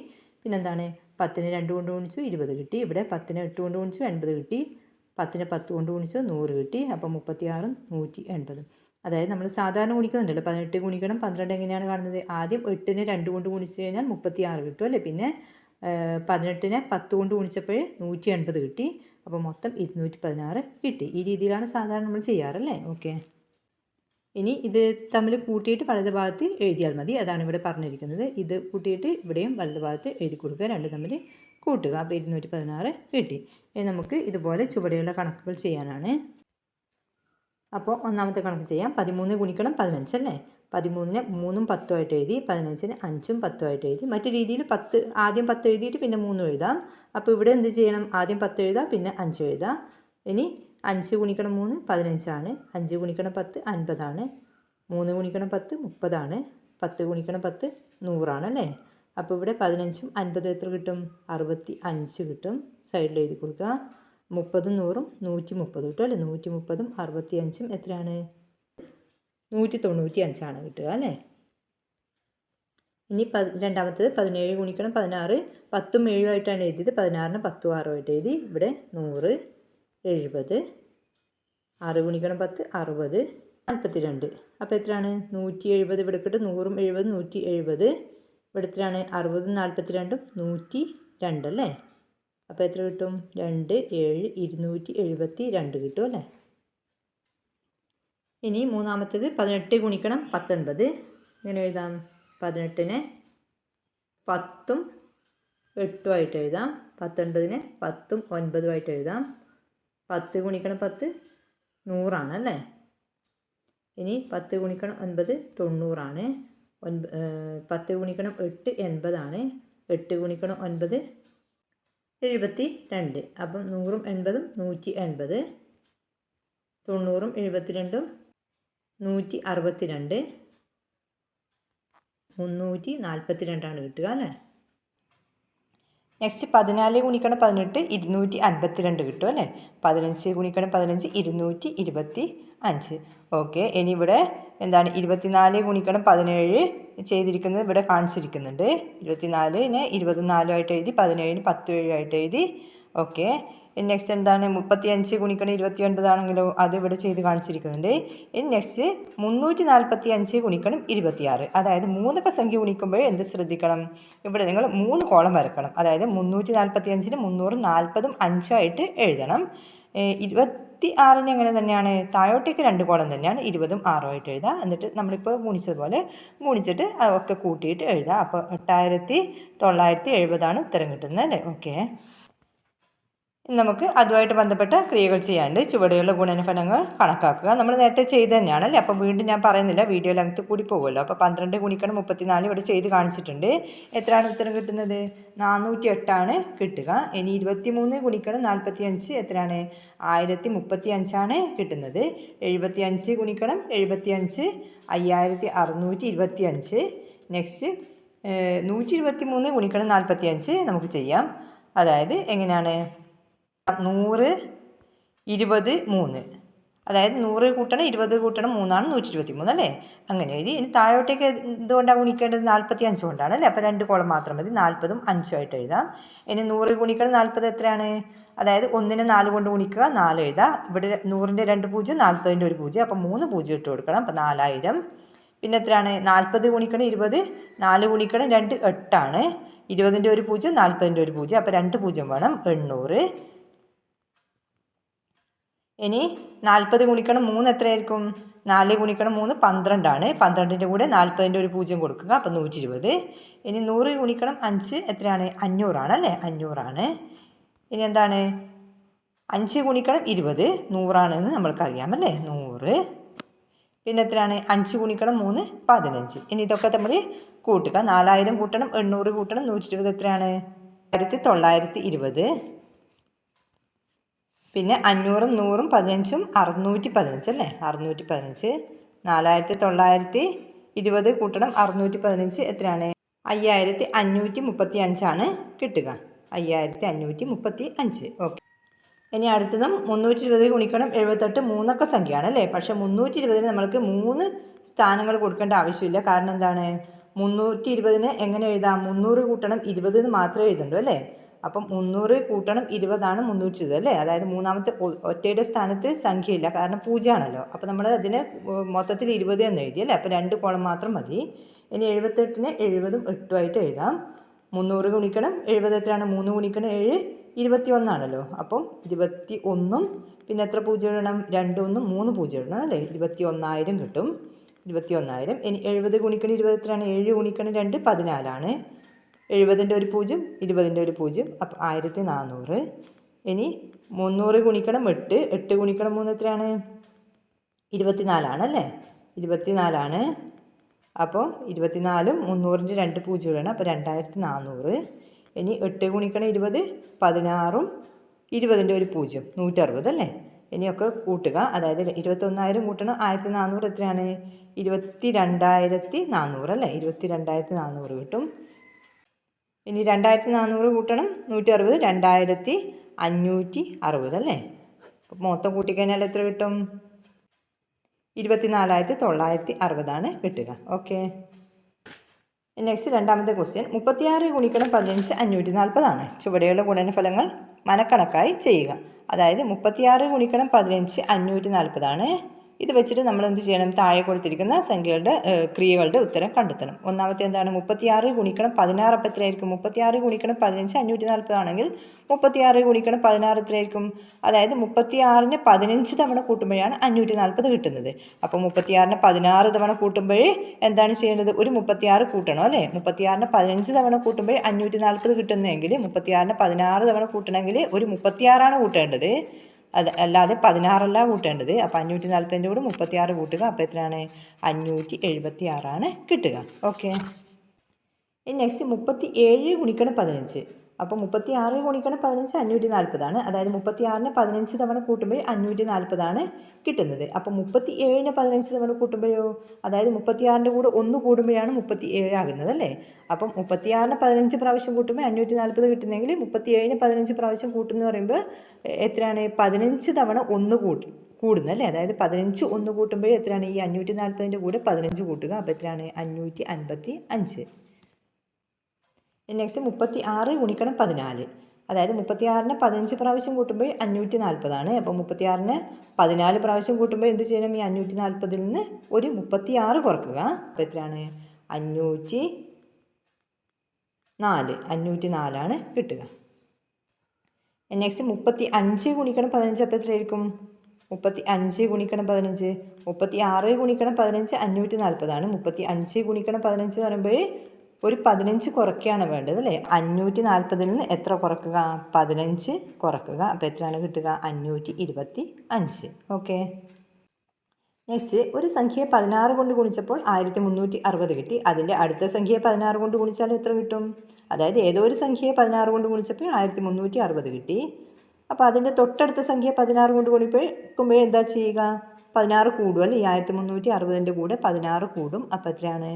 പിന്നെന്താണ്? 10നെ 2 കൊണ്ട് ഗുണിച്ചു 20 കിട്ടി. ഇവിടെ 10നെ 8 കൊണ്ട് ഗുണിച്ചു 80 കിട്ടി. 10നെ 10 കൊണ്ട് ഗുണിച്ചു 100 കിട്ടി. അപ്പോൾ 36 180. അതായത് നമ്മൾ സാധാരണ ഗുണിക്കുന്നുണ്ടല്ലോ. 18 ഗുണിക്കണം 12 എങ്ങനെയാണ് കാണുന്നത്? ആദ്യം 8നെ 2 കൊണ്ട് ഗുണിച്ച് കഴിഞ്ഞാൽ 36 കിട്ടും അല്ലേ? പിന്നെ 18നെ 10 കൊണ്ട് ഗുണിച്ചപ്പോൾ 180 കിട്ടി. അപ്പോൾ മൊത്തം 216 കിട്ടി. ഈ രീതിയിലാണ് സാധാരണ നമ്മൾ ചെയ്യാറല്ലേ? ഓക്കെ. ഇനി ഇത് തമ്മിൽ കൂട്ടിയിട്ട് വലത് ഭാഗത്ത് എഴുതിയാൽ മതി. അതാണ് ഇവിടെ പറഞ്ഞിരിക്കുന്നത്. ഇത് കൂട്ടിയിട്ട് ഇവിടെയും വലത് ഭാഗത്ത് എഴുതി കൊടുക്കുക. രണ്ടും തമ്മിൽ കൂട്ടുക. അപ്പോൾ 216 കിട്ടി. ഇനി നമുക്ക് ഇതുപോലെ ചുവടെയുള്ള കണക്കുകൾ ചെയ്യാനാണ്. അപ്പോൾ ഒന്നാമത്തെ കണക്ക് ചെയ്യാം. 13 ഗുണിക്കണം 15 അല്ലേ? 13നെ 3ഉം 10ഉം ആയിട്ട് എഴുതി, 15നെ 5ഉം 10ഉം ആയിട്ട് എഴുതി. മറ്റു രീതിയിൽ ആദ്യം 10 എഴുതിയിട്ട് പിന്നെ 3 എഴുതാം. അപ്പോൾ ഇവിടെ എന്ത് ചെയ്യണം? ആദ്യം 10 എഴുതാം, പിന്നെ 5 എഴുതാം. ഇനി 5 ഗുണിക്കണം 3 15 5 ഗുണിക്കണം 10 50 3 ഗുണിക്കണം 10 30 10 ഗുണിക്കണം 10 100 അല്ലേ? അപ്പോൾ ഇവിടെ 15ഉം 50 എത്ര കിട്ടും? 65 കിട്ടും. സൈഡിൽ എഴുതി കൊടുക്കുക. 30ഉം 100ഉം 130 കിട്ടും അല്ലേ? 130ഉം 65ഉം എത്രയാണ്? 195 കിട്ടുക അല്ലേ? ഇനി രണ്ടാമത്തേത് 17 ഗുണിക്കണം 16 10ഉം 7ഉം ആയിട്ടാണ് എഴുതിയത്. 16നെ 10ഉം 6ഉം ആയിട്ട് എഴുതി. ഇവിടെ 100 70 6 ഗുണിക്കണം 10 60 42. അപ്പോൾ എത്രയാണ്? 170 ഇവിടെ കിട്ടും. 100ഉം 70 170. ഇവിടെ എത്രയാണ്? 60ഉം 42ഉം 102 അല്ലേ? അപ്പോൾ എത്ര കിട്ടും? 2 7 272 കിട്ടും അല്ലേ? ഇനി മൂന്നാമത്തേത് 18 ഗുണിക്കണം 19 ഇങ്ങനെ എഴുതാം. 18നെ 10ഉം 8ഉം ആയിട്ട് എഴുതാം. 19നെ 10ഉം 9ഉം ആയിട്ട് എഴുതാം. 10 ഗുണിക്കണം 10 100 അല്ലേ? ഇനി 10 ഗുണിക്കണം 9 90. 10 ഗുണിക്കണം 8 80 8 ഗുണിക്കണം 9 72. അപ്പം 100ഉം 80ഉം 180, 90ഉം 72ഉം 162, 342 കിട്ടുക അല്ലേ. നെക്സ്റ്റ് 14 ഗുണിക്കണം 18 252 കിട്ടും അല്ലേ. 15 ഗുണിക്കണം 15 225. ഓക്കെ, ഇനി ഇവിടെ എന്താണ് 24 ഗുണിക്കണം 17 ചെയ്തിരിക്കുന്നത് ഇവിടെ കാണിച്ചിരിക്കുന്നുണ്ട്. 24നെ 24 ആയിട്ട് എഴുതി, 17ന് 17 ആയിട്ട് എഴുതി. ഓക്കെ, നെക്സ്റ്റ് എന്താണ് 35 ഗുണിക്കണം 29 ആണെങ്കിലോ അത് ഇവിടെ ചെയ്ത് കാണിച്ചിരിക്കുന്നുണ്ട്. ഇനി നെക്സ്റ്റ് 345 ഗുണിക്കണം 26. അതായത് മൂന്നൊക്കെ സംഖ്യ ഗുണിക്കുമ്പോൾ എന്ത് ശ്രദ്ധിക്കണം, ഇവിടെ നിങ്ങൾ 3 കോളം വരക്കണം. അതായത് 345ന് 300 40ഉം 5 ആയിട്ട് എഴുതണം. 26ന് എങ്ങനെ തന്നെയാണ്, താഴോട്ടേക്ക് 2 കോളം തന്നെയാണ്, 20ഉം 6ഉം ആയിട്ട് എഴുതാം. എന്നിട്ട് നമ്മളിപ്പോൾ ഗുണിച്ചതുപോലെ ഗുണിച്ചിട്ട് അതൊക്കെ കൂട്ടിയിട്ട് എഴുതാം. അപ്പോൾ 8970 ഉത്തരം കിട്ടുന്നത് അല്ലേ. ഓക്കെ, നമുക്ക് അതുമായിട്ട് ബന്ധപ്പെട്ട ക്രിയകൾ ചെയ്യാണ്ട് ചുവടെയുള്ള ഗുണനഫലങ്ങൾ കണക്കാക്കുക. നമ്മൾ നേരത്തെ ചെയ്ത് തന്നെയാണല്ലേ, അപ്പോൾ വീണ്ടും ഞാൻ പറയുന്നില്ല, വീഡിയോ ലെങ്ത് കൂടി പോകുമല്ലോ. അപ്പോൾ 12 ഗുണിക്കണം 34 ഇവിടെ ചെയ്ത് കാണിച്ചിട്ടുണ്ട്. എത്രയാണ് ഉത്തരം കിട്ടുന്നത്, 408 കിട്ടുക. ഇനി 23 ഗുണിക്കണം 45 എത്രയാണ്, 1035 കിട്ടുന്നത്. 75 ഗുണിക്കണം 75 5625. നെക്സ്റ്റ് 123 ഗുണിക്കണം 45 നമുക്ക് ചെയ്യാം. അതായത് എങ്ങനെയാണ്, 100 20 3, അതായത് 100 കൂട്ടണം 20 കൂട്ടണം 3 123 അല്ലേ. അങ്ങനെ എഴുതി. ഇനി താഴോട്ടേക്ക് എന്തുകൊണ്ടാണ് ഗുണിക്കേണ്ടത്, 45 കൊണ്ടാണ് അല്ലേ. അപ്പോൾ 2 കോളം മാത്രം മതി, 40ഉം 5ഉം ആയിട്ട് എഴുതാം. ഇനി 100 ഗുണിക്കണം 40 എത്രയാണ്, അതായത് 1നെ 4 കൊണ്ട് ഗുണിക്കുക, 4 എഴുതാം. ഇവിടെ 100ൻ്റെ 2 0, 40ൻ്റെ 1 0, അപ്പോൾ 3 0 ഇട്ട് കൊടുക്കണം. അപ്പോൾ 4000. പിന്നെ എത്രയാണ്, 40 ഗുണിക്കണം 20, 4 ഗുണിക്കണം 2 8, 20ൻ്റെ 1 0, 40ൻ്റെ 1 0, അപ്പോൾ 2 0 വേണം, 800. ഇനി 40 ഗുണിക്കണം 3 എത്രയായിരിക്കും, 4 ഗുണിക്കണം 3 12, 12ൻ്റെ കൂടെ 40ൻ്റെ 1 0 കൊടുക്കുക, അപ്പോൾ 120. ഇനി 100 ഗുണിക്കണം 5 എത്രയാണ്, 500 അല്ലേ, 500. ഇനി എന്താണ്, 5 ഗുണിക്കണം 20 100 നമ്മൾക്കറിയാം അല്ലേ, 100. പിന്നെ എത്രയാണ്, 5 ഗുണിക്കണം 3 15. ഇനി ഇതൊക്കെ നമ്മൾ കൂട്ടുക, 4000 കൂട്ടണം 800 കൂട്ടണം 120 എത്രയാണ്, 1920. പിന്നെ 500ഉം 100ഉം 15ഉം 615 അല്ലേ, 615. 4920 കൂട്ടണം 615 എത്രയാണ്, 5535 കിട്ടുക, 5535. ഓക്കെ, ഇനി അടുത്തതും 320 ഗുണിക്കണം 78 മൂന്നൊക്കെ സംഖ്യയാണ് അല്ലേ. പക്ഷേ 320ന് നമ്മൾക്ക് 3 സ്ഥാനങ്ങൾ കൊടുക്കേണ്ട ആവശ്യമില്ല. കാരണം എന്താണ്, 320ന് എങ്ങനെ എഴുതാം, 300 കൂട്ടണം 20 എന്ന് മാത്രമേ എഴുതുള്ളൂ അല്ലേ. അപ്പം 300 കൂട്ടണം 20 320 അല്ലേ. അതായത് മൂന്നാമത്തെ ഒറ്റയുടെ സ്ഥാനത്ത് സംഖ്യയില്ല, കാരണം പൂജ്യമാണല്ലോ. അപ്പോൾ നമ്മൾ അതിന് മൊത്തത്തിൽ 20 എന്ന് എഴുതി അല്ലേ. അപ്പോൾ 2 കോളം മാത്രം മതി. ഇനി 78ന് 70ഉം 8ഉം ആയിട്ട് എഴുതാം. 300 ഗുണിക്കണം 70 എത്രയാണ്, 3 ഗുണിക്കണം 7 21 അപ്പം 21ഉം പിന്നെ എത്ര പൂജ്യം ഇടണം, 2 1 3 പൂജ്യം ഇടണം അല്ലേ. 21000 കിട്ടും, 21000. ഇനി 70 ഗുണിക്കണം 20 എത്രയാണ്, 7 ഗുണിക്കണം 2 14, 70ൻ്റെ 1 0, 20ൻ്റെ 1 0, അപ്പോൾ 1400. ഇനി 300 ഗുണിക്കണം 8, 8 ഗുണിക്കണം 3 എത്രയാണ്, 24 അല്ലേ, 24. അപ്പോൾ 24ഉം 300ൻ്റെ 2 0 വേണം, അപ്പോൾ 2400. ഇനി 8 ഗുണിക്കണം 20 16ഉം 20ൻ്റെ 1 0, 160 അല്ലേ. ഇനിയൊക്കെ കൂട്ടുക, അതായത് 21000 കൂട്ടണം 1400 എത്രയാണ്, 22400 അല്ലേ, 22400 കിട്ടും. ഇനി 2400 കൂട്ടണം 160, 2560 അല്ലേ. അപ്പോൾ മൊത്തം കൂട്ടിക്കഴിഞ്ഞാൽ എത്ര കിട്ടും, 24960 കിട്ടുക. ഓക്കെ, നെക്സ്റ്റ് രണ്ടാമത്തെ ക്വസ്റ്റ്യൻ 36 ഗുണിക്കണം 15 540 ചുവടെയുള്ള ഗുണനഫലങ്ങൾ മനക്കണക്കായി ചെയ്യുക. അതായത് 36 ഗുണിക്കണം 15 540 ഇത് വെച്ചിട്ട് നമ്മൾ എന്ത് ചെയ്യണം, താഴെ കൊടുത്തിരിക്കുന്ന സംഖ്യകളുടെ ക്രിയകളുടെ ഉത്തരം കണ്ടെത്തണം. ഒന്നാമത്തെ എന്താണ്, 36 ഗുണിക്കണം 16 അപ്പോൾ എത്രയായിരിക്കും, 36 ഗുണിക്കണം 15 540 ആണെങ്കിൽ 36 ഗുണിക്കണം 16 എത്രയായിരിക്കും, അതായത് 36നെ 15 തവണ കൂട്ടുമ്പോഴാണ് 540 കിട്ടുന്നത്. അപ്പോൾ 36നെ 16 തവണ കൂട്ടുമ്പോൾ എന്താണ് ചെയ്യേണ്ടത്, ഒരു 36 കൂട്ടണം അല്ലേ. 36നെ 15 തവണ കൂട്ടുമ്പോൾ 540 കിട്ടുന്നതെങ്കിൽ 36നെ 16 തവണ കൂട്ടണമെങ്കിൽ ഒരു 36 കൂട്ടേണ്ടത്. അല്ലാതെ 16 കൂട്ടേണ്ടത്. അപ്പോൾ 540 കൂടെ 36 കൂട്ടുക. അപ്പോൾ എത്രയാണ്? 576 കിട്ടുക. ഓക്കെ. ഇനി നെക്സ്റ്റ് 37 ഗുണിക്കണം 15. അപ്പോൾ 36 ഗുണിക്കണം 15 540 അതായത് 36നെ 15 തവണ കൂട്ടുമ്പോൾ 540 കിട്ടുന്നത്. അപ്പോൾ 37നെ 15 തവണ കൂട്ടുമ്പോഴോ, അതായത് 36ൻ്റെ കൂടെ 1 കൂടുമ്പോഴാണ് 37 ആകുന്നത് അല്ലേ. അപ്പം 36നെ 15 പ്രാവശ്യം കൂട്ടുമ്പോൾ 540 കിട്ടുന്നെങ്കിൽ 37നെ 15 പ്രാവശ്യം കൂട്ടുമെന്ന് പറയുമ്പോൾ എത്രയാണ്? 15 തവണ 1 കൂടുന്നല്ലേ. അതായത് 15 1 കൂട്ടുമ്പോൾ എത്രയാണ്? ഈ 540ൻ്റെ കൂടെ 15 കൂട്ടുക. അപ്പോൾ എത്രയാണ്? 555. നെക്സ്റ്റ് 36 ഗുണിക്കണം 14. അതായത് 36നെ 15 പ്രാവശ്യം കൂട്ടുമ്പോൾ 540 അപ്പോൾ 36നെ 14 പ്രാവശ്യം കൂട്ടുമ്പോൾ എന്ത് ചെയ്യണം? ഈ 540 നിന്ന് ഒരു 36 കുറക്കുക. അപ്പോൾ എത്രയാണ്? 504 കിട്ടുക. നെക്സ്റ്റ് 35 ഗുണിക്കണം 15 അപ്പോൾ എത്രയായിരിക്കും? 35 ഗുണിക്കണം 15. 36 ഗുണിക്കണം 15 540 35 ഗുണിക്കണം 15 എന്ന് പറയുമ്പോൾ ഒരു 15 കുറയ്ക്കുകയാണ് വേണ്ടത് അല്ലേ. 540 നിന്ന് എത്ര കുറക്കുക? 15 കുറക്കുക. അപ്പോൾ എത്രയാണ് കിട്ടുക? 525. ഓക്കെ. നെക്സ്റ്റ് ഒരു സംഖ്യയെ 16 കൊണ്ട് ഗുണിച്ചപ്പോൾ 1360 കിട്ടി. അതിൻ്റെ അടുത്ത സംഖ്യയെ 16 കൊണ്ട് ഗുണിച്ചാൽ എത്ര കിട്ടും? അതായത് ഏതോ ഒരു സംഖ്യയെ 16 കൊണ്ട് ഗുണിച്ചപ്പോൾ 1360 കിട്ടി. അപ്പോൾ അതിൻ്റെ തൊട്ടടുത്ത സംഖ്യ 16 കൊണ്ട് ഗുണിക്കുമ്പോൾ എന്താ ചെയ്യുക? 16 കൂടും അല്ലേ. ഈ 1360ൻ്റെ കൂടെ 16 കൂടും. അപ്പോൾ എത്രയാണ്?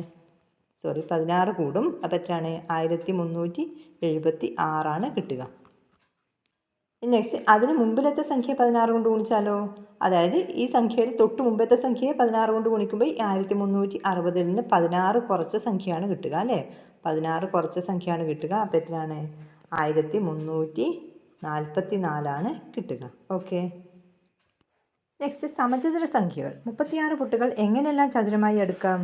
16 കൂടും. അപ്പോൾ എത്രയാണ്? 1376 കിട്ടുക. നെക്സ്റ്റ് അതിന് മുമ്പിലത്തെ സംഖ്യ 16 കൊണ്ട് ഗുണിച്ചാലോ, അതായത് ഈ സംഖ്യയുടെ തൊട്ട് മുമ്പത്തെ സംഖ്യയെ 16 കൊണ്ട് ഗുണിക്കുമ്പോൾ 1360 നിന്ന് 16 കുറച്ച സംഖ്യയാണ് കിട്ടുക അല്ലേ. 16 കുറച്ച സംഖ്യയാണ് കിട്ടുക. അപ്പോൾ എത്രയാണ്? 1344 കിട്ടുക. ഓക്കെ. നെക്സ്റ്റ് സമചതുര സംഖ്യകൾ. 36 പൊട്ടുകൾ എങ്ങനെയെല്ലാം ചതുരമായി എടുക്കാം?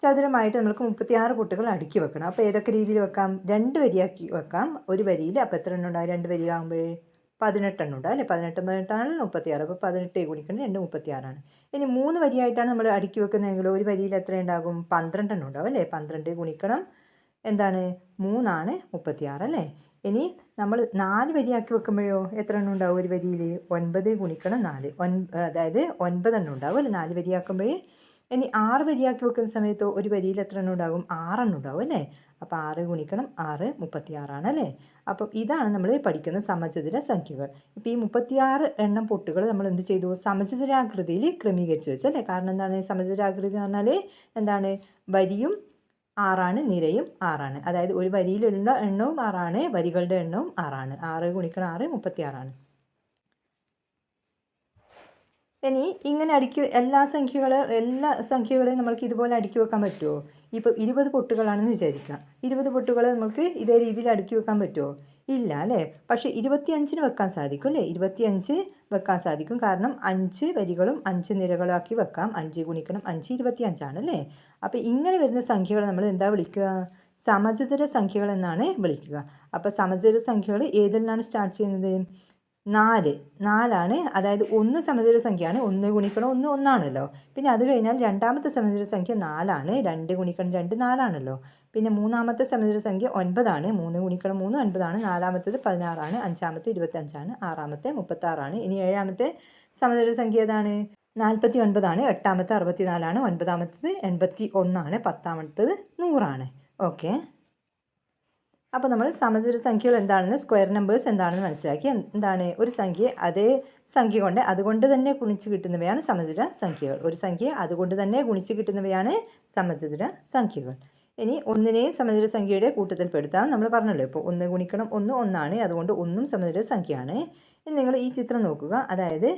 ചതുരമായിട്ട് നമുക്ക് 36 പൊട്ടുകൾ അടുക്കി വെക്കണം. അപ്പോൾ ഏതൊക്കെ രീതിയിൽ വെക്കാം? 2 വരിയാക്കി വെക്കാം. ഒരു വരിയിൽ അപ്പോൾ എത്ര എണ്ണം ഉണ്ടാകും? 2 വരി ആകുമ്പോൾ 18 എണ്ണം ഉണ്ടാകും അല്ലേ. 18 36. അപ്പോൾ 18 ഗുണിക്കണം 2 36. ഇനി 3 വരിയായിട്ടാണ് നമ്മൾ അടുക്കി വെക്കുന്നതെങ്കിൽ ഒരു വരിയിൽ എത്ര ഉണ്ടാകും? 12 എണ്ണം ഉണ്ടാവും അല്ലേ. 12 ഗുണിക്കണം എന്താണ്? 3 36 അല്ലേ. ഇനി നമ്മൾ 4 വരിയാക്കി വെക്കുമ്പോഴോ എത്ര എണ്ണം ഉണ്ടാവും ഒരു വരിയിൽ? 9 ഗുണിക്കണം 4 അതായത് 9 എണ്ണം ഉണ്ടാവും അല്ലേ 4 വരിയാക്കുമ്പോൾ. ഇനി 6 വരിയാക്കി വെക്കുന്ന സമയത്തോ ഒരു വരിയിൽ എത്ര എണ്ണം ഉണ്ടാകും? 6 എണ്ണം ഉണ്ടാവും അല്ലേ. അപ്പോൾ 6 ഗുണിക്കണം 6 36 അല്ലേ. അപ്പം ഇതാണ് നമ്മൾ പഠിക്കുന്ന സമചതുര സംഖ്യകൾ. ഇപ്പോൾ ഈ 36 എണ്ണം പൊട്ടുകൾ നമ്മൾ എന്ത് ചെയ്തു? സമചതുരാകൃതിയിൽ ക്രമീകരിച്ച് വെച്ചു അല്ലേ. കാരണം എന്താണ് സമചതുരാകൃതി എന്ന് പറഞ്ഞാൽ? എന്താണ്? വരിയും 6 നിരയും 6. അതായത് ഒരു വരിയിലുള്ള എണ്ണവും 6, വരികളുടെ എണ്ണവും 6. 6 ഗുണിക്കണം 6 36. ഇനി ഇങ്ങനെ എല്ലാ സംഖ്യകളെയും നമ്മൾക്ക് ഇതുപോലെ അടുക്കി വെക്കാൻ പറ്റുമോ? ഇപ്പോൾ 20 പൊട്ടുകളാണെന്ന് വിചാരിക്കുക. 20 പൊട്ടുകൾ നമുക്ക് ഇതേ രീതിയിൽ അടുക്കി വെക്കാൻ പറ്റുമോ? ഇല്ല അല്ലേ. പക്ഷേ 25 വെക്കാൻ സാധിക്കും അല്ലേ. 25 വെക്കാൻ സാധിക്കും. കാരണം 5 വരികളും 5 നിരകളാക്കി വെക്കാം. 5 ഗുണിക്കണം 5 25 അല്ലേ. അപ്പോൾ ഇങ്ങനെ വരുന്ന സംഖ്യകൾ നമ്മൾ എന്താ വിളിക്കുക? സമചതുര സംഖ്യകൾ എന്നാണ് വിളിക്കുക. അപ്പോൾ സമചതുര സംഖ്യകൾ ഏതിൽ നിന്നാണ് സ്റ്റാർട്ട് ചെയ്യുന്നത്? 4 അതായത് 1 സമചതുര സംഖ്യയാണ്. 1 ഗുണിക്കണം 1 1 പിന്നെ അത് കഴിഞ്ഞാൽ രണ്ടാമത്തെ സമചതുര സംഖ്യ 4. 2 ഗുണിക്കണം 2 4 പിന്നെ മൂന്നാമത്തെ സമചതുര സംഖ്യ 9. 3 ഗുണിക്കണം 3 9. നാലാമത്തേത് 16. അഞ്ചാമത്തെ 25. ആറാമത്തെ 36. ഇനി ഏഴാമത്തെ സമചതുര സംഖ്യ ഏതാണ്? 49. എട്ടാമത്തെ 64. ഒൻപതാമത്തേത് 81. പത്താമത്തേത് 100. ഓക്കെ. അപ്പോൾ നമ്മൾ സമചതുര സംഖ്യകൾ എന്താണെന്ന്, സ്ക്വയർ നമ്പേഴ്സ് എന്താണെന്ന് മനസ്സിലാക്കി. എന്താണ്? ഒരു സംഖ്യ അതേ സംഖ്യ കൊണ്ട് അതുകൊണ്ട് തന്നെ ഗുണിച്ച് കിട്ടുന്നവയാണ് സമചതുര സംഖ്യകൾ. ഒരു സംഖ്യ അതുകൊണ്ട് തന്നെ ഗുണിച്ച് കിട്ടുന്നവയാണ് സമചതുര സംഖ്യകൾ. ഇനി ഒന്നിനെയും സമചതുര സംഖ്യയുടെ കൂട്ടത്തിൽ പെടുത്താം. നമ്മൾ പറഞ്ഞല്ലോ ഇപ്പോൾ 1 ഗുണിക്കണം 1 1. അതുകൊണ്ട് 1 സമചതുര സംഖ്യയാണ്. ഇനി നിങ്ങൾ ഈ ചിത്രം നോക്കുക. അതായത്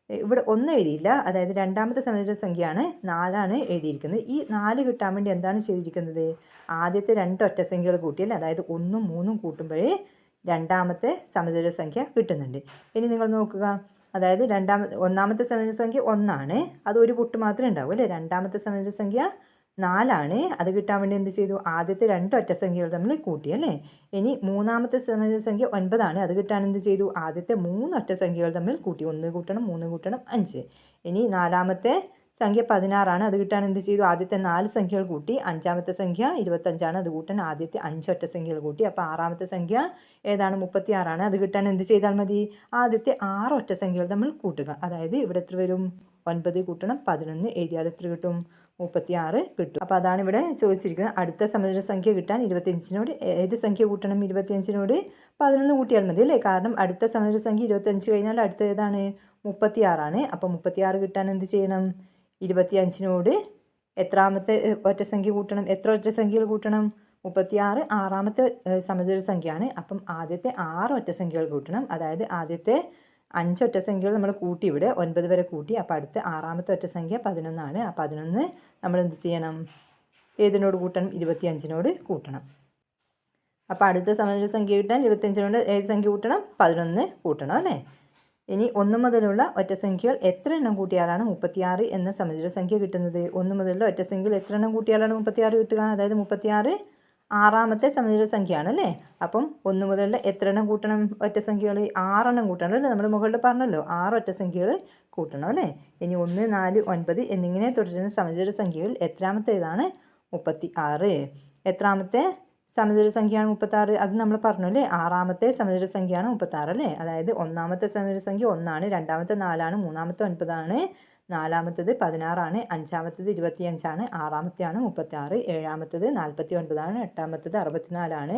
ഇവിടെ 1 എഴുതിയില്ല. അതായത് രണ്ടാമത്തെ സമചതുര സംഖ്യയാണ് 4 എഴുതിയിരിക്കുന്നത്. ഈ 4 കിട്ടാൻ വേണ്ടി എന്താണ് ചെയ്തിരിക്കുന്നത്? ആദ്യത്തെ 2 ഒറ്റസംഖ്യകൾ കൂട്ടിയാൽ അതായത് 1 3 കൂട്ടുമ്പോഴേ രണ്ടാമത്തെ സമചതുര സംഖ്യ കിട്ടുന്നുണ്ട്. ഇനി നിങ്ങൾ നോക്കുക. അതായത് ഒന്നാമത്തെ സമചതുര സംഖ്യ 1. അത് ഒരു പൊട്ട് മാത്രമേ ഉണ്ടാവൂ അല്ലേ. രണ്ടാമത്തെ സമചതുര സംഖ്യ 4. അത് കിട്ടാൻ വേണ്ടി എന്ത് ചെയ്തു? ആദ്യത്തെ 2 ഒറ്റസംഖ്യകൾ തമ്മിൽ കൂട്ടി അല്ലേ. ഇനി മൂന്നാമത്തെ സമചതുര സംഖ്യ 9. അത് കിട്ടാൻ എന്ത് ചെയ്തു? ആദ്യത്തെ 3 ഒറ്റസംഖ്യകൾ തമ്മിൽ കൂട്ടി. 1 കൂട്ടണം 3 കൂട്ടണം 5. ഇനി നാലാമത്തെ സംഖ്യ 16 അത് കിട്ടാൻ എന്ത് ചെയ്തു? ആദ്യത്തെ 4 സംഖ്യകൾ കൂട്ടി. അഞ്ചാമത്തെ സംഖ്യ 25 അത് കൂട്ടാൻ ആദ്യത്തെ 5 ഒറ്റ സംഖ്യകൾ കൂട്ടി. അപ്പോൾ ആറാമത്തെ സംഖ്യ ഏതാണ്? 36 അത് കിട്ടാൻ എന്ത് ചെയ്താൽ മതി? ആദ്യത്തെ 6 ഒറ്റ സംഖ്യകൾ നമ്മൾ കൂട്ടുക. അതായത് ഇവിടെ എത്ര വരും? 9 കൂട്ടണം 11 എഴുതിയാൽ എത്ര കിട്ടും? 36 കിട്ടും. അപ്പോൾ അതാണ് ഇവിടെ ചോദിച്ചിരിക്കുന്നത്. അടുത്ത സമചതുര സംഖ്യ കിട്ടാൻ 25നോട് ഏത് സംഖ്യ കൂട്ടണം? 25നോട് 11 കൂട്ടിയാൽ മതി അല്ലേ? കാരണം അടുത്ത സമചതുര സംഖ്യ 25 കഴിഞ്ഞാൽ അടുത്ത ഏതാണ്? 36 അപ്പോൾ 36 കിട്ടാൻ എന്ത് ചെയ്യണം? 25നോട് എത്രാമത്തെ ഒറ്റ സംഖ്യ കൂട്ടണം? എത്ര ഒറ്റ സംഖ്യകൾ കൂട്ടണം? 36 ആറാമത്തെ സമചതുര സംഖ്യയാണ്. അപ്പം ആദ്യത്തെ 6 ഒറ്റ സംഖ്യകൾ കൂട്ടണം. അതായത് ആദ്യത്തെ 5 ഒറ്റ സംഖ്യകൾ നമ്മൾ കൂട്ടി, ഇവിടെ 9 വരെ കൂട്ടി. അപ്പോൾ അടുത്ത ആറാമത്തെ ഒറ്റ സംഖ്യ 11 ആ 11 നമ്മൾ എന്ത് ചെയ്യണം? ഏതിനോട് കൂട്ടണം? 25നോട് കൂട്ടണം. അപ്പോൾ അടുത്ത സമചതുര സംഖ്യ കിട്ടാൻ 25നോട് ഏത് സംഖ്യ കൂട്ടണം? 11 കൂട്ടണം അല്ലേ? ഇനി 1 മുതലുള്ള ഒറ്റ സംഖ്യകൾ എത്ര എണ്ണം കൂട്ടിയാലാണ് 36 എന്ന സമചതുര സംഖ്യ കിട്ടുന്നത്? 1 മുതലുള്ള ഒറ്റ സംഖ്യകൾ എത്ര എണ്ണം കൂട്ടിയാലാണ് 36 കിട്ടുക? അതായത് 36 ആറാമത്തെ സമചതുര സംഖ്യയാണ് അല്ലേ? അപ്പം 1 മുതലുള്ള എത്ര എണ്ണം കൂട്ടണം? ഒറ്റ സംഖ്യകൾ 6 എണ്ണം കൂട്ടണം അല്ലേ? നമ്മൾ മുകളിൽ പറഞ്ഞല്ലോ 6 ഒറ്റ സംഖ്യകൾ കൂട്ടണം അല്ലേ? ഇനി 1, 4, 9 എന്നിങ്ങനെ തുടരുന്ന സമചതുര സംഖ്യകൾ എത്രാമത്തേതാണ്? 36. എത്രാമത്തെ സമചതുര സംഖ്യയാണ് 36? അത് നമ്മൾ പറഞ്ഞു അല്ലേ? ആറാമത്തെ സമചതുര സംഖ്യയാണ് 36 അല്ലേ? അതായത് ഒന്നാമത്തെ സമചതുര സംഖ്യ 1 ആണ്, രണ്ടാമത്തെ 4 ആണ്, മൂന്നാമത്തെ 9 ആണ്, നാലാമത്തേത് 16 ആണ്, അഞ്ചാമത്തേത് 25 ആണ്, ആറാമത്തെയാണ് 36, ഏഴാമത്തേത് 49 ആണ്, എട്ടാമത്തേത് 64 ആണ്,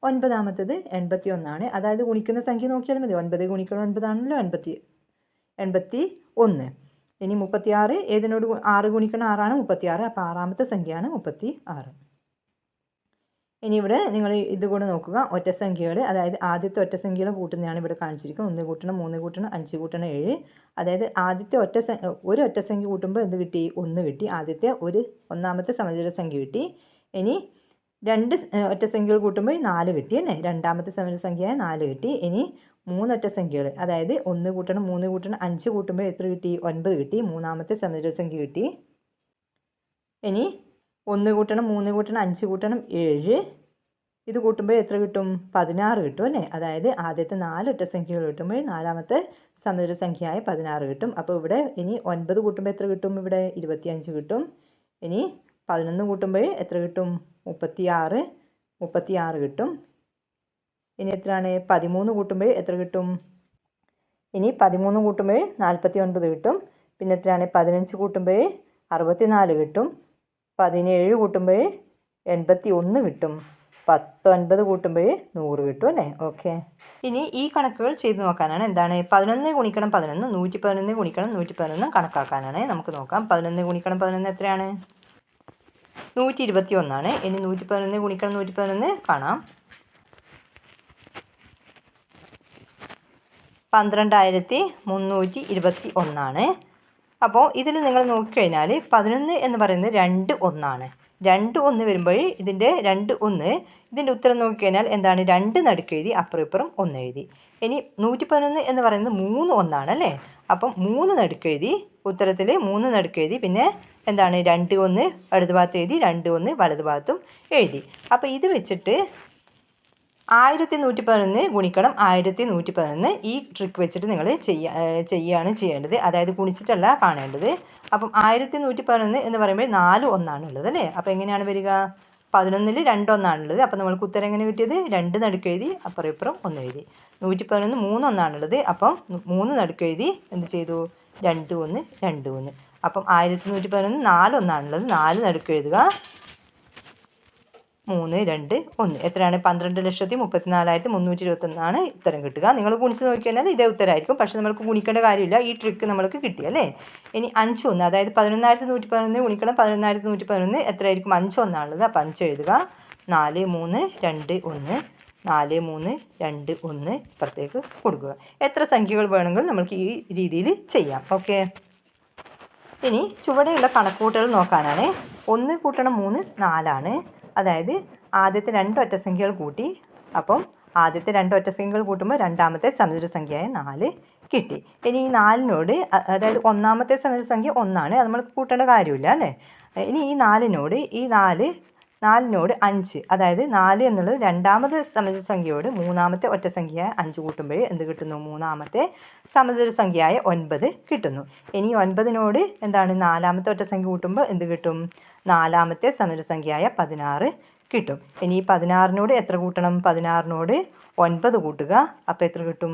ഒൻപതാമത്തേത് 81 ആണ്. അതായത് ഗുണിക്കുന്ന സംഖ്യ നോക്കിയാൽ മതി. 9 ഗുണിക്കണം 9 ആണല്ലോ 81. ഇനി 36 ഏതിനോട് 6 ഗുണിക്കണം 6 ആണ് 36. അപ്പോൾ ആറാമത്തെ സംഖ്യയാണ് 36. ഇനി ഇവിടെ നിങ്ങൾ ഇതുകൂടെ നോക്കുക. ഒറ്റ സംഖ്യകൾ, അതായത് ആദ്യത്തെ ഒറ്റ സംഖ്യകൾ കൂട്ടുന്നതാണ് ഇവിടെ കാണിച്ചിരിക്കുന്നത്. 1 കൂട്ടണം 3 കൂട്ടണം 5 കൂട്ടണം 7. അതായത് ആദ്യത്തെ ഒരു ഒറ്റ സംഖ്യ കൂട്ടുമ്പോൾ എന്ത് കിട്ടി? 1 കിട്ടി. ആദ്യത്തെ ഒന്നാമത്തെ സമചതുര സംഖ്യ കിട്ടി. ഇനി 2 ഒറ്റ സംഖ്യകൾ കൂട്ടുമ്പോൾ 4 കിട്ടി അല്ലേ? രണ്ടാമത്തെ സമചതുര സംഖ്യയായ 4 കിട്ടി. ഇനി 3 ഒറ്റ സംഖ്യകൾ, അതായത് 1 കൂട്ടണം 3 കൂട്ടണം 5 കൂട്ടുമ്പോൾ എത്ര കിട്ടി? 9 കിട്ടി. മൂന്നാമത്തെ സമചതുര സംഖ്യ കിട്ടി. ഇനി 1 കൂട്ടണം 3 കൂട്ടണം 5 കൂട്ടണം 7 ഇത് കൂട്ടുമ്പോൾ എത്ര കിട്ടും? 16 കിട്ടും അല്ലേ? അതായത് ആദ്യത്തെ 4 ഒറ്റ സംഖ്യകൾ കിട്ടുമ്പോൾ നാലാമത്തെ സമചതുര സംഖ്യയായ 16 കിട്ടും. അപ്പോൾ ഇവിടെ ഇനി 9 കൂട്ടുമ്പോൾ എത്ര കിട്ടും? ഇവിടെ 25 കിട്ടും. ഇനി 11 കൂട്ടുമ്പോൾ എത്ര കിട്ടും? 36 കിട്ടും. ഇനി എത്രയാണ്? 13 കൂട്ടുമ്പോൾ എത്ര കിട്ടും? ഇനി 13 കൂട്ടുമ്പോൾ 49 കിട്ടും. പിന്നെ എത്രയാണ്? 15 കൂട്ടുമ്പോൾ 64 കിട്ടും. 17 കൂട്ടുമ്പോൾ 81 കിട്ടും. 19 കൂട്ടുമ്പോൾ 100 കിട്ടും അല്ലേ? ഓക്കെ. ഇനി ഈ കണക്കുകൾ ചെയ്ത് നോക്കാനാണ്. എന്താണ്? 11 ഗുണിക്കണം 11 111 ഗുണിക്കണം 111 കണക്കാക്കാനാണ്. നമുക്ക് നോക്കാം. 11 ഗുണിക്കണം 11 എത്രയാണ്? 121 ആണ്. ഇനി 111 ഗുണിക്കണം 111 കാണാം. 12321 ആണ്. അപ്പോൾ ഇതിൽ നിങ്ങൾ നോക്കിക്കഴിഞ്ഞാൽ 11 എന്ന് പറയുന്നത് 2 1 2 1 വരുമ്പോൾ ഇതിൻ്റെ 2 1 ഇതിൻ്റെ ഉത്തരം നോക്കിക്കഴിഞ്ഞാൽ എന്താണ്? 2 നടുക്കെഴുതി അപ്പുറം ഇപ്പുറം 1 എഴുതി. ഇനി 111 എന്ന് പറയുന്നത് 3 1 അല്ലേ? അപ്പം 3 നടുക്കെഴുതി, ഉത്തരത്തിൽ 3 നടുക്കെഴുതി. പിന്നെ എന്താണ്? 2 1 ഇടത് ഭാഗത്ത് എഴുതി, 2 1 വലത് ഭാഗത്തും എഴുതി. അപ്പോൾ ഇത് വെച്ചിട്ട് 1111 ഗുണിക്കണം 1111 ഈ ട്രിക്ക് വെച്ചിട്ട് നിങ്ങൾ ചെയ്യുകയാണ് ചെയ്യേണ്ടത്. അതായത് ഗുണിച്ചിട്ടല്ല കാണേണ്ടത്. അപ്പം 1111 എന്ന് പറയുമ്പോൾ 4 1 ഉള്ളത് അല്ലേ? അപ്പോൾ എങ്ങനെയാണ് വരിക? 11ൽ 2 1 ഉള്ളത്. അപ്പോൾ നമ്മൾക്ക് ഉത്തരം എങ്ങനെ കിട്ടിയത്? 2 നടുക്കെഴുതി അപ്പുറം ഇപ്പുറം 1 എഴുതി. 111 3 1 ഉള്ളത്. അപ്പം 3 നടുക്കെഴുതി എന്ത് ചെയ്തു? 2 1 2 1. അപ്പം 1111 4 1 ഉള്ളത്. 4 നടുക്കെഴുതുക 3 2 1 എത്രയാണ്? 12,34,321 ഉത്തരം കിട്ടുക. നിങ്ങൾ ഗുണിച്ച് നോക്കിക്കഴിഞ്ഞാൽ ഇതേ ഉത്തരമായിരിക്കും. പക്ഷേ നമ്മൾക്ക് ഗുണിക്കേണ്ട കാര്യമില്ല. ഈ ട്രിക്ക് നമ്മൾക്ക് കിട്ടി അല്ലേ? ഇനി 5 1, അതായത് 11,111 ഗുണിക്കണം 11,111 എത്രയായിരിക്കും? 5 1 ഉള്ളത്. അപ്പോൾ 5 എഴുതുക. 4 3 2 1 4 3 2 1 ഇപ്പുറത്തേക്ക് കൊടുക്കുക. എത്ര സംഖ്യകൾ വേണമെങ്കിലും നമുക്ക് ഈ രീതിയിൽ ചെയ്യാം. ഓക്കെ. ഇനി ചുവടെയുള്ള കണക്കൂട്ടൽ നോക്കാനാണ്. 1 കൂട്ടണം 3 4 അതായത് ആദ്യത്തെ 2 ഒറ്റ സംഖ്യകൾ കൂട്ടി. അപ്പം ആദ്യത്തെ 2 ഒറ്റ സംഖ്യകൾ കൂട്ടുമ്പോൾ രണ്ടാമത്തെ സമചതുര സംഖ്യയായ 4 കിട്ടി. ഇനി ഈ 4നോട്, അതായത് ഒന്നാമത്തെ സമചതുര സംഖ്യ 1 അത് നമ്മൾ കൂട്ടേണ്ട കാര്യമില്ല അല്ലേ? ഇനി ഈ 4നോട് ഈ 4 4നോട് 5, അതായത് 4 എന്നുള്ളത് രണ്ടാമത് സമചതുര സംഖ്യയോട് മൂന്നാമത്തെ ഒറ്റ സംഖ്യയായ 5 കൂട്ടുമ്പോൾ എന്ത് കിട്ടുന്നു? മൂന്നാമത്തെ സമചതുര സംഖ്യയായ 9 കിട്ടുന്നു. ഇനി 9നോട് എന്താണ് നാലാമത്തെ ഒറ്റ സംഖ്യ കൂട്ടുമ്പോൾ എന്ത് കിട്ടും? നാലാമത്തെ സമചതുര സംഖ്യയായ 16 കിട്ടും. ഇനി ഈ 16നോട് എത്ര കൂട്ടണം? 16നോട് 9 കൂട്ടുക. അപ്പോൾ എത്ര കിട്ടും?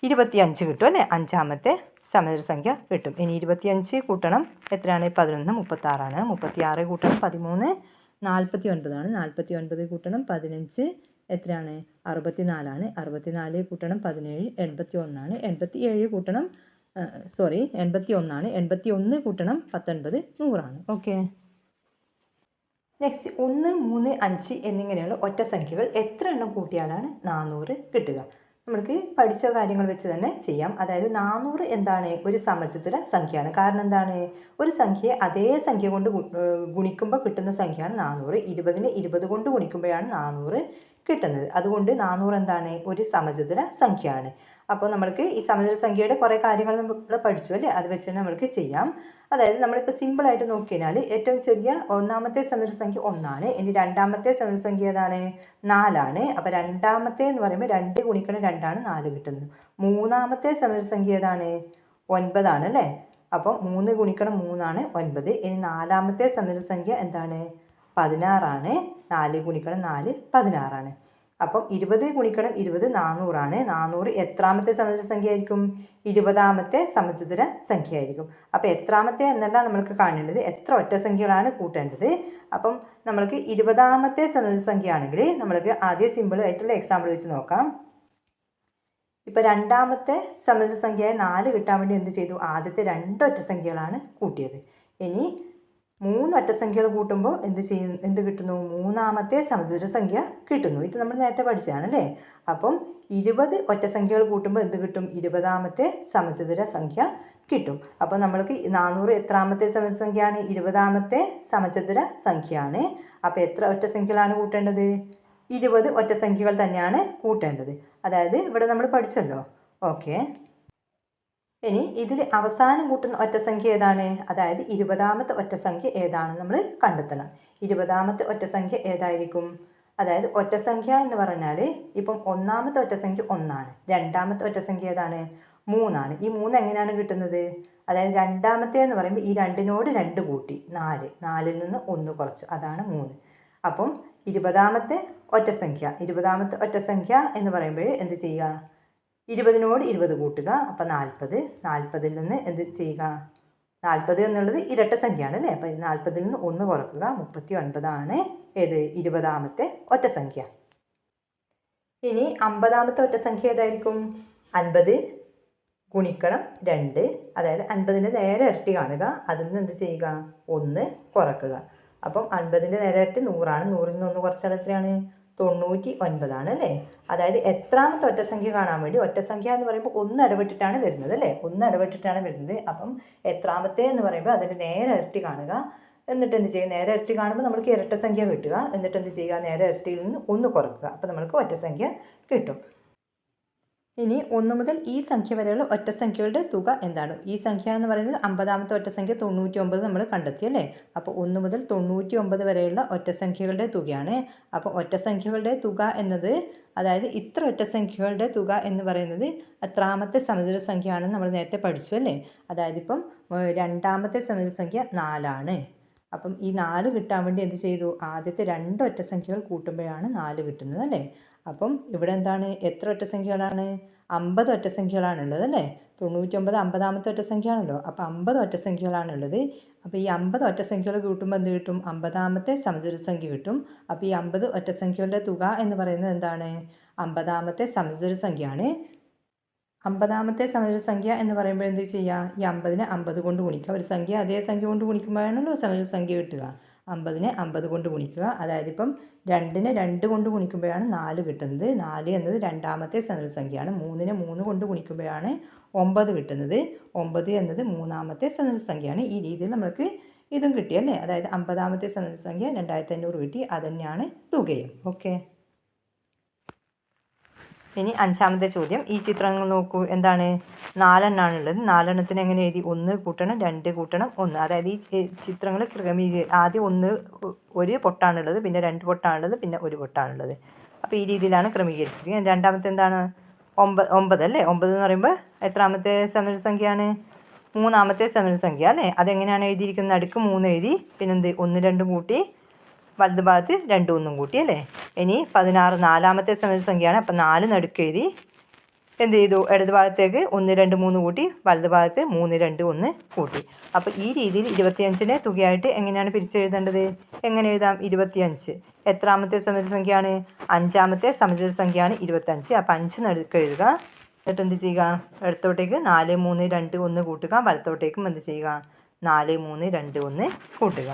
25 കിട്ടും അല്ലേ? അഞ്ചാമത്തെ സമചതുര സംഖ്യ കിട്ടും. ഇനി 25 കൂട്ടണം എത്രയാണ്? 11 36ആണ്. 36 കൂട്ടണം 13 49ആണ്. 49 കൂട്ടണം 15 എത്രയാണ്? 64ആണ്. 64 കൂട്ടണം 17 81ആണ്. 87 കൂട്ടണം 81ആണ്. 81 കൂട്ടണം 19 100ആണ്. ഓക്കെ. നെക്സ്റ്റ് 1, 3, 5 എന്നിങ്ങനെയുള്ള ഒറ്റ സംഖ്യകൾ എത്ര എണ്ണം കൂട്ടിയാലാണ് 400 കിട്ടുക? നമ്മൾക്ക് പഠിച്ച കാര്യങ്ങൾ വെച്ച് തന്നെ ചെയ്യാം. അതായത് 400 എന്താണ്? ഒരു സമചതുര സംഖ്യയാണ്. കാരണം എന്താണ്? ഒരു സംഖ്യയെ അതേ സംഖ്യ കൊണ്ട് ഗുണിക്കുമ്പോൾ കിട്ടുന്ന സംഖ്യയാണ് 400. 20നെ 20 കൊണ്ട് ഗുണിക്കുമ്പോഴാണ് 400 കിട്ടുന്നത്. അതുകൊണ്ട് 400 എന്താണ്? ഒരു സമചതുര സംഖ്യയാണ്. അപ്പോൾ നമ്മൾക്ക് ഈ സമചതുര സംഖ്യയുടെ കുറേ കാര്യങ്ങൾ നമ്മൾ പഠിച്ചു അല്ലേ? അത് വെച്ച് തന്നെ നമ്മൾക്ക് ചെയ്യാം. അതായത് നമ്മളിപ്പോൾ സിമ്പിളായിട്ട് നോക്കിയാൽ ഏറ്റവും ചെറിയ ഒന്നാമത്തെ സമചതുര സംഖ്യ 1ആണ്. ഇനി രണ്ടാമത്തെ സമചതുര സംഖ്യ ഏതാണ്? 4ആണ്. അപ്പോൾ രണ്ടാമത്തെ എന്ന് പറയുമ്പോൾ 2 ഗുണിക്കണം 2ആണ് 4 കിട്ടുന്നത്. മൂന്നാമത്തെ സമചതുര സംഖ്യ ഏതാണ്? 9ആണ് അല്ലേ? അപ്പം 3 ഗുണിക്കണം 3ആണ് 9. ഇനി നാലാമത്തെ സമചതുര സംഖ്യ എന്താണ്? 16ആണ്. 4 ഗുണിക്കണം 4 16ആണ്. അപ്പം 20 ഗുണിക്കണം 20 400ആണ്. 400 എത്രാമത്തെ സമചതുര സംഖ്യ ആയിരിക്കും? 20ാമത്തെ സമചതുര സംഖ്യ ആയിരിക്കും. അപ്പോൾ എത്രാമത്തെ എന്നല്ല നമ്മൾക്ക് കാണേണ്ടത്, എത്ര ഒറ്റ സംഖ്യകളാണ് കൂട്ടേണ്ടത്. അപ്പം നമ്മൾക്ക് 20ാമത്തെ സമചതുര സംഖ്യ ആണെങ്കിൽ നമ്മൾക്ക് ആദ്യം സിമ്പിൾ ആയിട്ടുള്ള എക്സാമ്പിൾ വെച്ച് നോക്കാം. ഇപ്പോൾ രണ്ടാമത്തെ സമചതുര സംഖ്യയായ 4 കിട്ടാൻ വേണ്ടി എന്ത് ചെയ്തു? ആദ്യത്തെ 2 ഒറ്റ സംഖ്യകളാണ് കൂട്ടിയത്. ഇനി 3 ഒറ്റ സംഖ്യകൾ കൂട്ടുമ്പോൾ എന്ത് കിട്ടുന്നു? മൂന്നാമത്തെ സമചതുര സംഖ്യ കിട്ടുന്നു. ഇത് നമ്മൾ നേരത്തെ പഠിച്ചതാണ് അല്ലേ? അപ്പം 20 ഒറ്റ സംഖ്യകൾ കൂട്ടുമ്പോൾ എന്ത് കിട്ടും? 20ാമത്തെ സമചതുര സംഖ്യ കിട്ടും. അപ്പോൾ നമ്മൾക്ക് 400 എത്രാമത്തെ സമചതുര സംഖ്യയാണ്? 20ാമത്തെ സമചതുര സംഖ്യയാണ്. അപ്പോൾ എത്ര ഒറ്റ സംഖ്യകളാണ് കൂട്ടേണ്ടത്? 20 ഒറ്റ സംഖ്യകൾ തന്നെയാണ് കൂട്ടേണ്ടത്. അതായത് ഇവിടെ നമ്മൾ പഠിച്ചല്ലോ. ഓക്കെ. ഇനി ഇതിൽ അവസാനം കൂട്ടുന്ന ഒറ്റ സംഖ്യ ഏതാണ്? അതായത് 20ാമത്തെ ഒറ്റ സംഖ്യ ഏതാണ് നമ്മൾ കണ്ടെത്തണം. 20ാമത്തെ ഒറ്റ സംഖ്യ ഏതായിരിക്കും? അതായത് ഒറ്റ സംഖ്യ എന്ന് പറഞ്ഞാൽ ഇപ്പം ഒന്നാമത്തെ ഒറ്റ സംഖ്യ 1ആണ്. രണ്ടാമത്തെ ഒറ്റ സംഖ്യ ഏതാണ്? 3ആണ്. ഈ 3 എങ്ങനെയാണ് കിട്ടുന്നത്? അതായത് രണ്ടാമത്തെ എന്ന് പറയുമ്പോൾ ഈ 2നോട് 2 കൂട്ടി 4, 4ൽ നിന്ന് 1 കുറച്ചു, അതാണ് 3. അപ്പം 20ാമത്തെ ഒറ്റ സംഖ്യ എന്ന് പറയുമ്പോൾ എന്ത് ചെയ്യുക? 20നോട് 20 കൂട്ടുക. അപ്പോൾ 40. 40ൽ നിന്ന് എന്ത് ചെയ്യുക? 40 എന്നുള്ളത് ഇരട്ട സംഖ്യയാണ് അല്ലേ? അപ്പോൾ 40ൽ നിന്ന് 1 കുറക്കുക. 39ആണ് ഏത്? 20ാമത്തെ ഒറ്റ സംഖ്യ. ഇനി 50ാമത്തെ ഒറ്റ സംഖ്യ ഏതായിരിക്കും? 50 ഗുണിക്കണം 2, അതായത് 50ൻ്റെ നേരെ ഇരട്ടി കാണുക. അതിൽ നിന്ന് എന്ത് ചെയ്യുക? 1 കുറക്കുക. അപ്പം 50ൻ്റെ നേരെ ഇരട്ടി 100ആണ്. 100ൽ നിന്ന് 1 കുറച്ചാൽ എത്രയാണ്? 99ആണ് അല്ലേ? അതായത് എത്രാമത്തെ ഒറ്റ സംഖ്യ കാണാൻ വേണ്ടി, ഒറ്റ സംഖ്യ എന്ന് പറയുമ്പോൾ 1 ഇടവിട്ടിട്ടാണ് വരുന്നത് അല്ലേ? 1 ഇടവിട്ടിട്ടാണ് വരുന്നത്. അപ്പം എത്രാമത്തെ എന്ന് പറയുമ്പോൾ അതിൻ്റെ നേരെ ഇരട്ടി കാണുക. എന്നിട്ട് എന്ത് ചെയ്യുക? നേരെ ഇരട്ടി കാണുമ്പോൾ നമ്മൾക്ക് ഇരട്ട സംഖ്യ കിട്ടുക. എന്നിട്ട് എന്ത് ചെയ്യുക? നേരെ ഇരട്ടിയിൽ നിന്ന് 1 കുറക്കുക. അപ്പോൾ നമ്മൾക്ക് ഒറ്റ സംഖ്യ കിട്ടും. ഇനി 1 മുതൽ ഈ സംഖ്യ വരെയുള്ള ഒറ്റ സംഖ്യകളുടെ തുക എന്താണ്? ഈ സംഖ്യ എന്ന് പറയുന്നത് 50ാമത്തെ ഒറ്റ സംഖ്യ 99 നമ്മൾ കണ്ടെത്തി അല്ലേ? അപ്പോൾ 1 മുതൽ 99 വരെയുള്ള ഒറ്റ സംഖ്യകളുടെ തുകയാണ്. അപ്പോൾ ഒറ്റ സംഖ്യകളുടെ തുക എന്നത്, അതായത് ഇത്ര ഒറ്റ സംഖ്യകളുടെ തുക എന്ന് പറയുന്നത് എത്രാമത്തെ സമചതുര സംഖ്യയാണെന്ന് നമ്മൾ നേരത്തെ പഠിച്ചു അല്ലേ? അതായത് ഇപ്പം രണ്ടാമത്തെ സമചതുര സംഖ്യ 4ആണ്. അപ്പം ഈ 4 കിട്ടാൻ വേണ്ടി എന്ത് ചെയ്തു? ആദ്യത്തെ 2 ഒറ്റ സംഖ്യകൾ കൂട്ടുമ്പോഴാണ് 4 കിട്ടുന്നത് അല്ലേ? അപ്പം ഇവിടെ എന്താണ്? എത്ര ഒറ്റ സംഖ്യകളാണ്? 50 ഒറ്റ സംഖ്യകളാണുള്ളത് അല്ലേ? 99 50ാമത്തെ ഒറ്റ സംഖ്യയാണല്ലോ. അപ്പോൾ 50 ഒറ്റ സംഖ്യകളാണുള്ളത്. അപ്പോൾ ഈ 50 ഒറ്റ സംഖ്യകൾ കൂട്ടുമ്പോൾ എന്ത് കിട്ടും? 50ാമത്തെ സമചതുര സംഖ്യ കിട്ടും. അപ്പോൾ ഈ 50 ഒറ്റ സംഖ്യകളുടെ തുക എന്ന് പറയുന്നത് എന്താണ്? 50ാമത്തെ സമചതുര സംഖ്യയാണ്. 50ാമത്തെ സമചതുര സംഖ്യ എന്ന് പറയുമ്പോൾ എന്ത് ചെയ്യുക? ഈ 50നെ 50 കൊണ്ട് ഗുണിക്കുക. ഒരു സംഖ്യ അതേ സംഖ്യ കൊണ്ട് ഗുണിക്കുമ്പോഴാണല്ലോ സമചതുര സംഖ്യ കിട്ടുക. 50നെ 50 കൊണ്ട് ഗുണിക്കുക. അതായത് ഇപ്പം 2നെ 2 കൊണ്ട് ഗുണിക്കുമ്പോഴാണ് 4 കിട്ടുന്നത്. 4 എന്നത് രണ്ടാമത്തെ സമചതുര സംഖ്യയാണ്. 3നെ 3 കൊണ്ട് ഗുണിക്കുമ്പോഴാണ് 9 കിട്ടുന്നത്. 9 എന്നത് മൂന്നാമത്തെ സമചതുര സംഖ്യയാണ്. ഈ രീതിയിൽ നമുക്ക് ഇതും കിട്ടിയല്ലേ? അതായത് 50ാമത്തെ സമചതുര സംഖ്യ 2500 കിട്ടി. അത് തന്നെയാണ് തുകയും. ഓക്കെ. ഇനി അഞ്ചാമത്തെ ചോദ്യം. ഈ ചിത്രങ്ങൾ നോക്കൂ. എന്താണ്? 4 ഉള്ളത്. 4 എങ്ങനെ എഴുതി? 1 കൂട്ടണം 2 കൂട്ടണം 1. അതായത് ഈ ചിത്രങ്ങൾ ആദ്യം ഒരു പൊട്ടാണുള്ളത്, പിന്നെ 2 പൊട്ടാണുള്ളത്, പിന്നെ 1 പൊട്ടാണുള്ളത്. അപ്പോൾ ഈ രീതിയിലാണ് ക്രമീകരിച്ചിരിക്കുന്നത്. രണ്ടാമത്തെ എന്താണ്? 9 അല്ലേ? 9 എന്ന് പറയുമ്പോൾ എത്രാമത്തെ സമരസംഖ്യയാണ്? 3ാമത്തെ സമരസംഖ്യ അല്ലേ? അതെങ്ങനെയാണ് എഴുതിയിരിക്കുന്നത്? നടുക്ക് 3 എഴുതി, പിന്നെന്ത് 1 2 കൂട്ടി, വലത് ഭാഗത്ത് 2 1 കൂട്ടി അല്ലേ? ഇനി 16 4ാമത്തെ സമരസംഖ്യയാണ്. അപ്പം 4 നടുക്ക് എഴുതി, എന്ത് ചെയ്തു? ഇടത് ഭാഗത്തേക്ക് 1 2 3 കൂട്ടി, വലത് ഭാഗത്ത് 3 2 1 കൂട്ടി. അപ്പോൾ ഈ രീതിയിൽ 25നെ തുകയായിട്ട് എങ്ങനെയാണ് പിരിച്ചെഴുതേണ്ടത്? എങ്ങനെ എഴുതാം? 25 എത്രാമത്തെ സമരസംഖ്യയാണ്? 5ാമത്തെ സമരസംഖ്യയാണ് 25. അപ്പോൾ 5 നടുക്ക് എഴുതുക. എന്നിട്ട് എന്ത് ചെയ്യുക? ഇടത്തോട്ടേക്ക് 4 3 2 1 കൂട്ടുക, വലത്തോട്ടേക്കും എന്ത് ചെയ്യുക? 4 3 2 1 കൂട്ടുക.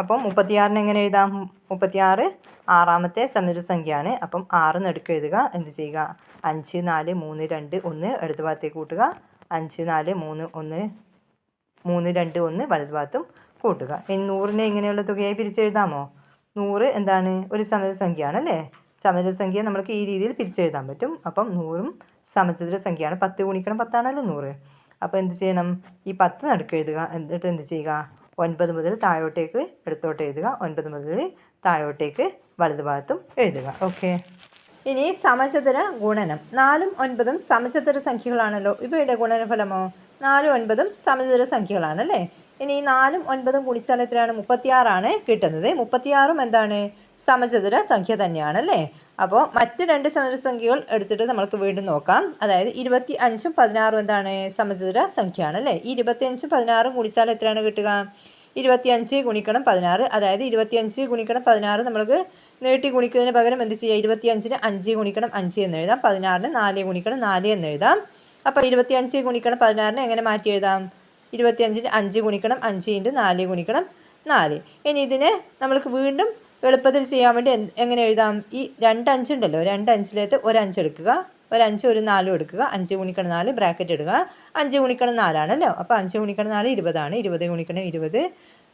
അപ്പം 36 എങ്ങനെ എഴുതാം? 36 6ാമത്തെ സമരസംഖ്യയാണ്. അപ്പം 6 നടുക്ക് എഴുതുക. എന്ത് ചെയ്യുക? 5 4 3 2 1 ഇടത് ഭാഗത്തേക്ക് കൂട്ടുക, 5 4 3 1 3 2 1 വലത് ഭാഗത്തും കൂട്ടുക. ഇനി 100നെ ഇങ്ങനെയുള്ള തുകയായി പിരിച്ചെഴുതാമോ? 100 എന്താണ്? ഒരു സമരസംഖ്യയാണ് അല്ലേ? സമരസംഖ്യ നമുക്ക് ഈ രീതിയിൽ പിരിച്ചെഴുതാൻ പറ്റും. അപ്പം 100ഉം സമചതുര സംഖ്യയാണ്. 10 ഗുണിക്കണം 10 ആണല്ലോ 100. അപ്പോൾ എന്ത് ചെയ്യണം? ഈ 10 നടുക്ക് എഴുതുക. എന്നിട്ട് എന്ത് ചെയ്യുക? 9 മുതൽ താഴോട്ടേക്ക് ഇടത്തോട്ട് എഴുതുക, 9 മുതൽ താഴോട്ടേക്ക് വലത് ഭാഗത്തും എഴുതുക. ഓക്കെ. ഇനി സമചതുര ഗുണനം. 4ഉം 9ഉം സമചതുര സംഖ്യകളാണല്ലോ. ഇവയുടെ ഗുണനഫലമോ? 4ഉം 9ഉം സമചതുര സംഖ്യകളാണല്ലേ? ഇനി 4ഉം 9ഉം ഗുണിച്ചാൽ എത്രയാണ്? 36 കിട്ടുന്നത്. 36ഉം എന്താണ്? സമചതുര സംഖ്യ തന്നെയാണല്ലേ? അപ്പോൾ മറ്റ് 2 സമചതുരസംഖ്യകൾ എടുത്തിട്ട് നമുക്ക് വീണ്ടും നോക്കാം. അതായത് 25ഉം 16ഉം എന്താണ്? സമചതുര സംഖ്യയാണല്ലേ? ഈ 25ഉം 16ഉം ഗുണിച്ചാൽ എത്രയാണ് കിട്ടുക? 25 ഗുണിക്കണം 16. അതായത് 25 ഗുണിക്കണം 16 നമ്മൾക്ക് നീട്ടി ഗുണിക്കുന്നതിന് പകരം എന്ത് ചെയ്യുക? 25ന് 5 ഗുണിക്കണം 5 എന്ന് എഴുതാം. 16ന് 4 ഗുണിക്കണം 4 എന്ന് എഴുതാം. അപ്പോൾ 25 ഗുണിക്കണം 16നെ എങ്ങനെ മാറ്റി എഴുതാം? 25ന് 5 ഗുണിക്കണം 5 × 4 ഗുണിക്കണം 4. ഇനി ഇതിനെ നമ്മൾക്ക് വീണ്ടും എളുപ്പത്തിൽ ചെയ്യാൻ വേണ്ടി എങ്ങനെ എഴുതാം? ഈ 2 5 ഉണ്ടല്ലോ, 2 5ലേക്ക് ഒരു 5 എടുക്കുക, ഒരു 5 ഒരു 4 എടുക്കുക, 5 ഗുണിക്കണം 4 ബ്രാക്കറ്റ് ഇടുക. 5 ഗുണിക്കണം 4 ആണല്ലോ. അപ്പോൾ 5 ഗുണിക്കണം 4 20 ആണ്. 20 ഗുണിക്കണം 20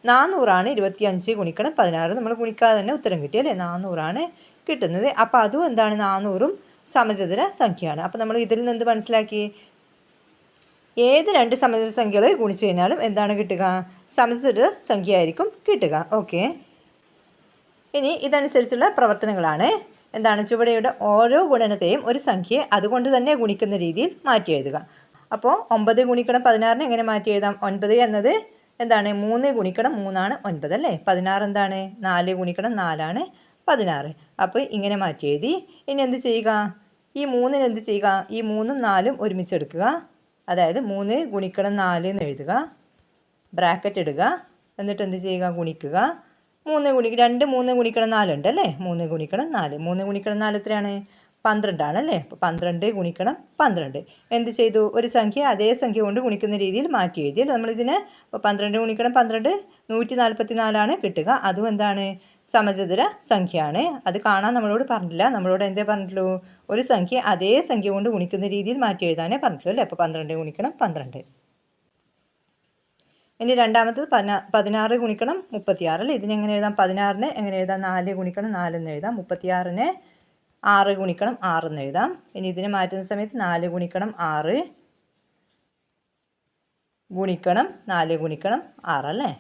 400 ആണ്. 25 ഗുണിക്കണം 16 നമ്മൾ ഗുണിക്കാതെ തന്നെ ഉത്തരം കിട്ടി അല്ലേ? 400 കിട്ടുന്നത്. അപ്പോൾ അതും എന്താണ്? 400ഉം സമചതുര സംഖ്യയാണ്. അപ്പോൾ നമ്മൾ ഇതിൽ നിന്ന് എന്ത് മനസ്സിലാക്കി? ഏത് 2 സമചതുര സംഖ്യകൾ ഗുണിച്ചു കഴിഞ്ഞാലും എന്താണ് കിട്ടുക? സമചതുര സംഖ്യ ആയിരിക്കും കിട്ടുക. ഓക്കെ. ഇനി ഇതനുസരിച്ചുള്ള പ്രവർത്തനങ്ങളാണ്. എന്താണ്? ചുവടെയുടെ ഓരോ ഗുണനത്തെയും ഒരു സംഖ്യയെ അതുകൊണ്ട് തന്നെ ഗുണിക്കുന്ന രീതിയിൽ മാറ്റി എഴുതുക. അപ്പോൾ 9 ഗുണിക്കണം 16നെ എങ്ങനെ മാറ്റി എഴുതാം? 9 എന്നത് എന്താണ്? 3 ഗുണിക്കണം 3 ആണ് 9 അല്ലേ? 16 എന്താണ്? 4 ഗുണിക്കണം 4 ആണ് 16. അപ്പോൾ ഇങ്ങനെ മാറ്റി എഴുതി. ഇനി എന്ത് ചെയ്യുക? ഈ 3ന് എന്ത് ചെയ്യുക? ഈ 3ഉം 4ഉം ഒരുമിച്ച് എടുക്കുക. അതായത് 3 ഗുണിക്കണം 4 എന്ന് എഴുതുക, ബ്രാക്കറ്റ് ഇടുക. എന്നിട്ട് എന്ത് ചെയ്യുക? ഗുണിക്കുക. 2 3 ഗുണിക്കണം 4 ഉണ്ട് അല്ലേ? 3 ഗുണിക്കണം 4 3 ഗുണിക്കണം 4 എത്രയാണ്? 12 ആണല്ലേ? അപ്പോൾ 12 ഗുണിക്കണം 12. എന്ത് ചെയ്തു? ഒരു സംഖ്യ അതേ സംഖ്യ കൊണ്ട് ഗുണിക്കുന്ന രീതിയിൽ മാറ്റി എഴുതി. നമ്മളിതിന് 12 ഗുണിക്കണം 12 144 കിട്ടുക. അതും എന്താണ്? സമചതുര സംഖ്യയാണ്. അത് കാണാൻ നമ്മളോട് പറഞ്ഞില്ല. നമ്മളോട് എന്തേ പറഞ്ഞിട്ടുള്ളൂ? ഒരു സംഖ്യ അതേ സംഖ്യ കൊണ്ട് ഗുണിക്കുന്ന രീതിയിൽ മാറ്റി എഴുതാനേ പറഞ്ഞിട്ടുള്ളൂ അല്ലേ? അപ്പോൾ 12 ഗുണിക്കണം 12. ഇനി രണ്ടാമത്തത് 16 ഗുണിക്കണം 36 അല്ലേ? ഇതിനെങ്ങനെ എഴുതാം? 16നെ എങ്ങനെ എഴുതാം? 4 ഗുണിക്കണം 4 എന്ന് എഴുതാം. 36നെ 6 ഗുണിക്കണം 6 എന്ന് എഴുതാം. ഇനി ഇതിനെ മാറ്റുന്ന സമയത്ത് 4 ഗുണിക്കണം 6 ഗുണിക്കണം 4 ഗുണിക്കണം 6 അല്ലേ?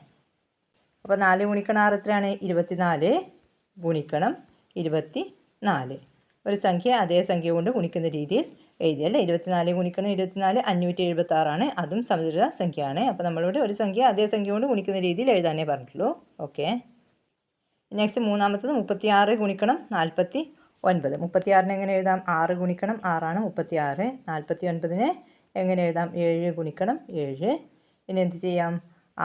അപ്പോൾ 4 ഗുണിക്കണം 6 എത്രയാണ്? 24 ഗുണിക്കണം 24. ഒരു സംഖ്യ അതേ സംഖ്യ കൊണ്ട് ഗുണിക്കുന്ന രീതിയിൽ എഴുതിയല്ലേ? 24 ഗുണിക്കണം 24 576 അതും സമചതുര സംഖ്യയാണ്. അപ്പോൾ നമ്മളോട് ഒരു സംഖ്യ അതേ സംഖ്യ കൊണ്ട് ഗുണിക്കുന്ന രീതിയിൽ എഴുതാനേ പറഞ്ഞിട്ടുള്ളൂ. ഓക്കെ. നെക്സ്റ്റ് മൂന്നാമത്തത് 36 ഗുണിക്കണം 49. 36നെ എങ്ങനെ എഴുതാം? 6 ഗുണിക്കണം 6 ആണ് 36. 49നെ എങ്ങനെ എഴുതാം? 7 ഗുണിക്കണം 7. ഇനി എന്ത് ചെയ്യാം?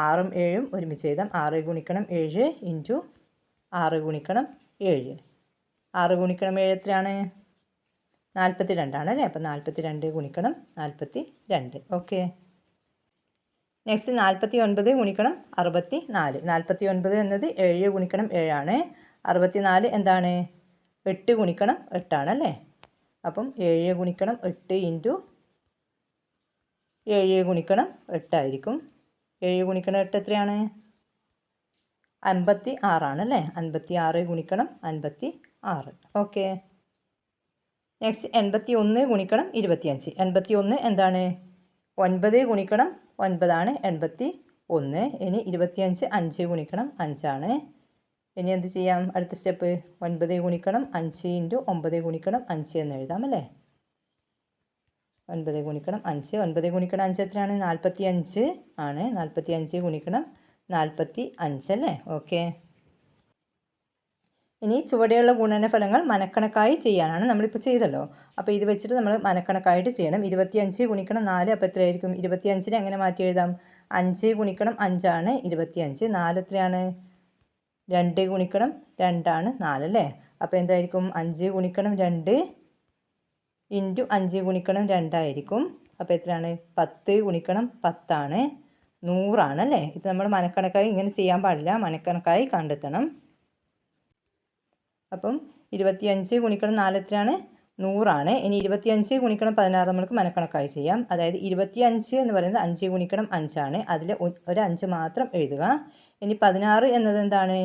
6ഉം 7ഉം ഒരുമിച്ച് എഴുതാം. 6 ഗുണിക്കണം 7 ഇൻറ്റു 6 ഗുണിക്കണം 7. 6 ഗുണിക്കണം 7 എത്രയാണ്? 42 ആണല്ലേ? അപ്പോൾ 42 ഗുണിക്കണം 42. ഓക്കെ. നെക്സ്റ്റ് 49 ഗുണിക്കണം 64. 49 എന്നത് 7 ഗുണിക്കണം 7 ആണ്. 64 എന്താണ്? 8 ഗുണിക്കണം 8 ആണല്ലേ? അപ്പം 7 ഗുണിക്കണം 8 ഇൻറ്റു 7 ഗുണിക്കണം 8 ആയിരിക്കും. 7 ഗുണിക്കണം 8 എത്രയാണ്? 56 ആണല്ലേ? 56 ഗുണിക്കണം 56. ഓക്കെ. നെക്സ്റ്റ് 81 ഗുണിക്കണം 25. 81 എന്താണ്? 9 ഗുണിക്കണം 9 ആണ് 81. ഇനി 25 5 ഗുണിക്കണം 5 ആണ്. ഇനി എന്ത് ചെയ്യാം? അടുത്ത സ്റ്റെപ്പ് 9 ഗുണിക്കണം 5 ഇൻറ്റു 9 ഗുണിക്കണം 5 എന്ന് എഴുതാം അല്ലേ? 9 ഗുണിക്കണം 5. 9 ഗുണിക്കണം 5 എത്രയാണ്? 45 ആണ്. 45 ഗുണിക്കണം 45 അല്ലേ? ഓക്കെ. ഇനി ചുവടെയുള്ള ഗുണനഫലങ്ങൾ മനക്കണക്കായി ചെയ്യാനാണ് നമ്മളിപ്പോൾ ചെയ്തല്ലോ. അപ്പോൾ ഇത് വെച്ചിട്ട് നമ്മൾ മനക്കണക്കായിട്ട് ചെയ്യണം. 25 ഗുണിക്കണം 4 അപ്പോൾ എത്രയായിരിക്കും? 25നെ എങ്ങനെ മാറ്റി എഴുതാം? 5 ഗുണിക്കണം 5 ആണ് 25. 4 എത്രയാണ്? 2 ഗുണിക്കണം 2 ആണ് 4 അല്ലേ? അപ്പോൾ എന്തായിരിക്കും? 5 ഗുണിക്കണം 2 ഇൻറ്റു 5 ഗുണിക്കണം 2 ആയിരിക്കും. അപ്പോൾ എത്രയാണ്? 10 ഗുണിക്കണം 10 ആണ് 100 ആണ് അല്ലേ? ഇത് നമ്മൾ മനക്കണക്കായി ഇങ്ങനെ ചെയ്യാൻ പാടില്ല, മനക്കണക്കായി കണ്ടെത്തണം. അപ്പം 25 ഗുണിക്കണം 4 എത്രയാണ്? 100 ആണ്. ഇനി 25 ഗുണിക്കണം 16 നമുക്ക് മനക്കണക്കായി ചെയ്യാം. അതായത് 25 എന്ന് പറയുന്നത് 5 ഗുണിക്കണം 5 ആണ്. അതിൽ ഒരു 5 മാത്രം എഴുതുക. ഇനി 16 എന്നത് എന്താണ്?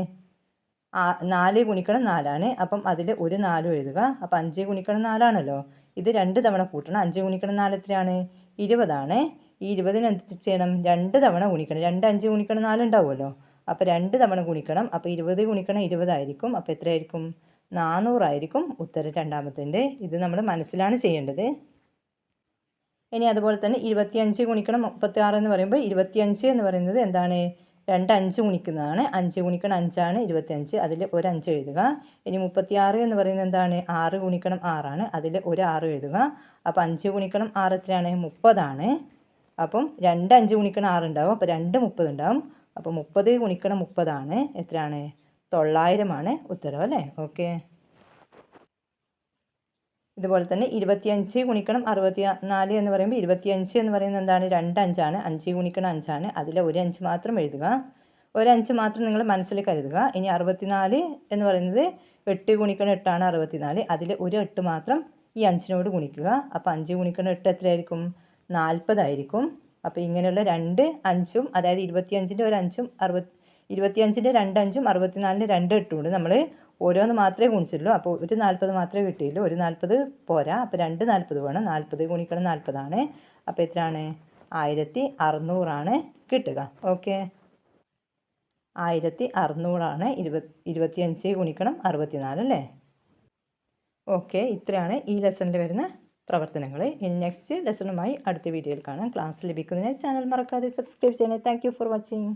4 ഗുണിക്കണം 4 ആണ്. അപ്പം അതിൽ ഒരു 4 എഴുതുക. അപ്പം 5 ഗുണിക്കണം 4 ആണല്ലോ. ഇത് 2 തവണ കൂട്ടണം. 5 ഗുണിക്കണം 4 എത്രയാണ്? 20 ആണ്. ഈ 20ന് എന്ത് ചെയ്യണം? 2 തവണ ഗുണിക്കണം. 2 5 ഗുണിക്കണം 4 ഉണ്ടാവുമല്ലോ. അപ്പോൾ 2 തവണ ഗുണിക്കണം. അപ്പോൾ 20 ഗുണിക്കണം 20 ആയിരിക്കും. അപ്പോൾ എത്രയായിരിക്കും? 400 ആയിരിക്കും ഉത്തരം രണ്ടാമത്തിൻ്റെ. ഇത് നമ്മൾ മനസ്സിലാണ് ചെയ്യേണ്ടത്. ഇനി അതുപോലെ തന്നെ 25 ഗുണിക്കണം 36 എന്ന് പറയുമ്പോൾ 25 എന്ന് പറയുന്നത് എന്താണ്? 2 5 ഗുണിക്കുന്നതാണ്. 5 ഗുണിക്കണം 5 ആണ് 25. അതിൽ ഒരു 5 എഴുതുക. ഇനി 36 എന്ന് പറയുന്നത് എന്താണ്? 6 ഗുണിക്കണം 6 ആണ്. അതിൽ ഒരു 6 എഴുതുക. അപ്പോൾ 5 ഗുണിക്കണം 6 എത്രയാണ്? 30 ആണ്. അപ്പം 2 5 ഗുണിക്കണം 6 ഉണ്ടാവും. അപ്പോൾ 2 30 ഉണ്ടാവും. അപ്പോൾ 30 ഗുണിക്കണം 30 ആണ് എത്രയാണ്? 900 ആണ് ഉത്തരം അല്ലേ? ഓക്കെ. ഇതുപോലെ തന്നെ 25 ഗുണിക്കണം 64 എന്ന് പറയുമ്പോൾ 25 എന്ന് പറയുന്നത് എന്താണ്? 2 5 ആണ്. 5 ഗുണിക്കണം 5 ആണ്. അതിൽ ഒരു 5 മാത്രം എഴുതുക. ഒരു 5 മാത്രം നിങ്ങൾ മനസ്സിൽ കരുതുക. ഇനി 64 എന്ന് പറയുന്നത് 8 ഗുണിക്കണം 8 ആണ് 64. അതിൽ ഒരു 8 മാത്രം ഈ 5നോട് ഗുണിക്കുക. അപ്പോൾ 5 ഗുണിക്കണം 8 എത്രയായിരിക്കും? 40 ആയിരിക്കും. അപ്പോൾ ഇങ്ങനെയുള്ള 2 5ഉം അതായത് 25ൻ്റെ ഒരു 5ഉം 25ൻ്റെ 2 5ഉം 64ൻ്റെ 2 8ഉം ഉണ്ട്. നമ്മൾ ഓരോന്ന് മാത്രമേ ഗുണിച്ചുള്ളൂ. അപ്പോൾ ഒരു 40 മാത്രമേ കിട്ടിയുള്ളൂ. ഒരു 40 പോരാ. അപ്പോൾ 2 40 വേണം. 40 ഗുണിക്കണം 40 ആണ്. അപ്പോൾ എത്രയാണ്? 1600 ആണ് കിട്ടുക. ഓക്കെ. 1600 ആണ് 25 ഗുണിക്കണം 64 അല്ലേ? ഓക്കെ. ഇത്രയാണ് ഈ ലെസണിൽ വരുന്ന പ്രവർത്തനങ്ങൾ. ഇനി നെക്സ്റ്റ് ലെസണുമായി അടുത്ത വീഡിയോയിൽ കാണാം. ക്ലാസ് ലഭിക്കുന്നതിന് ചാനൽ മറക്കാതെ സബ്സ്ക്രൈബ് ചെയ്യണേ. Thank you for watching.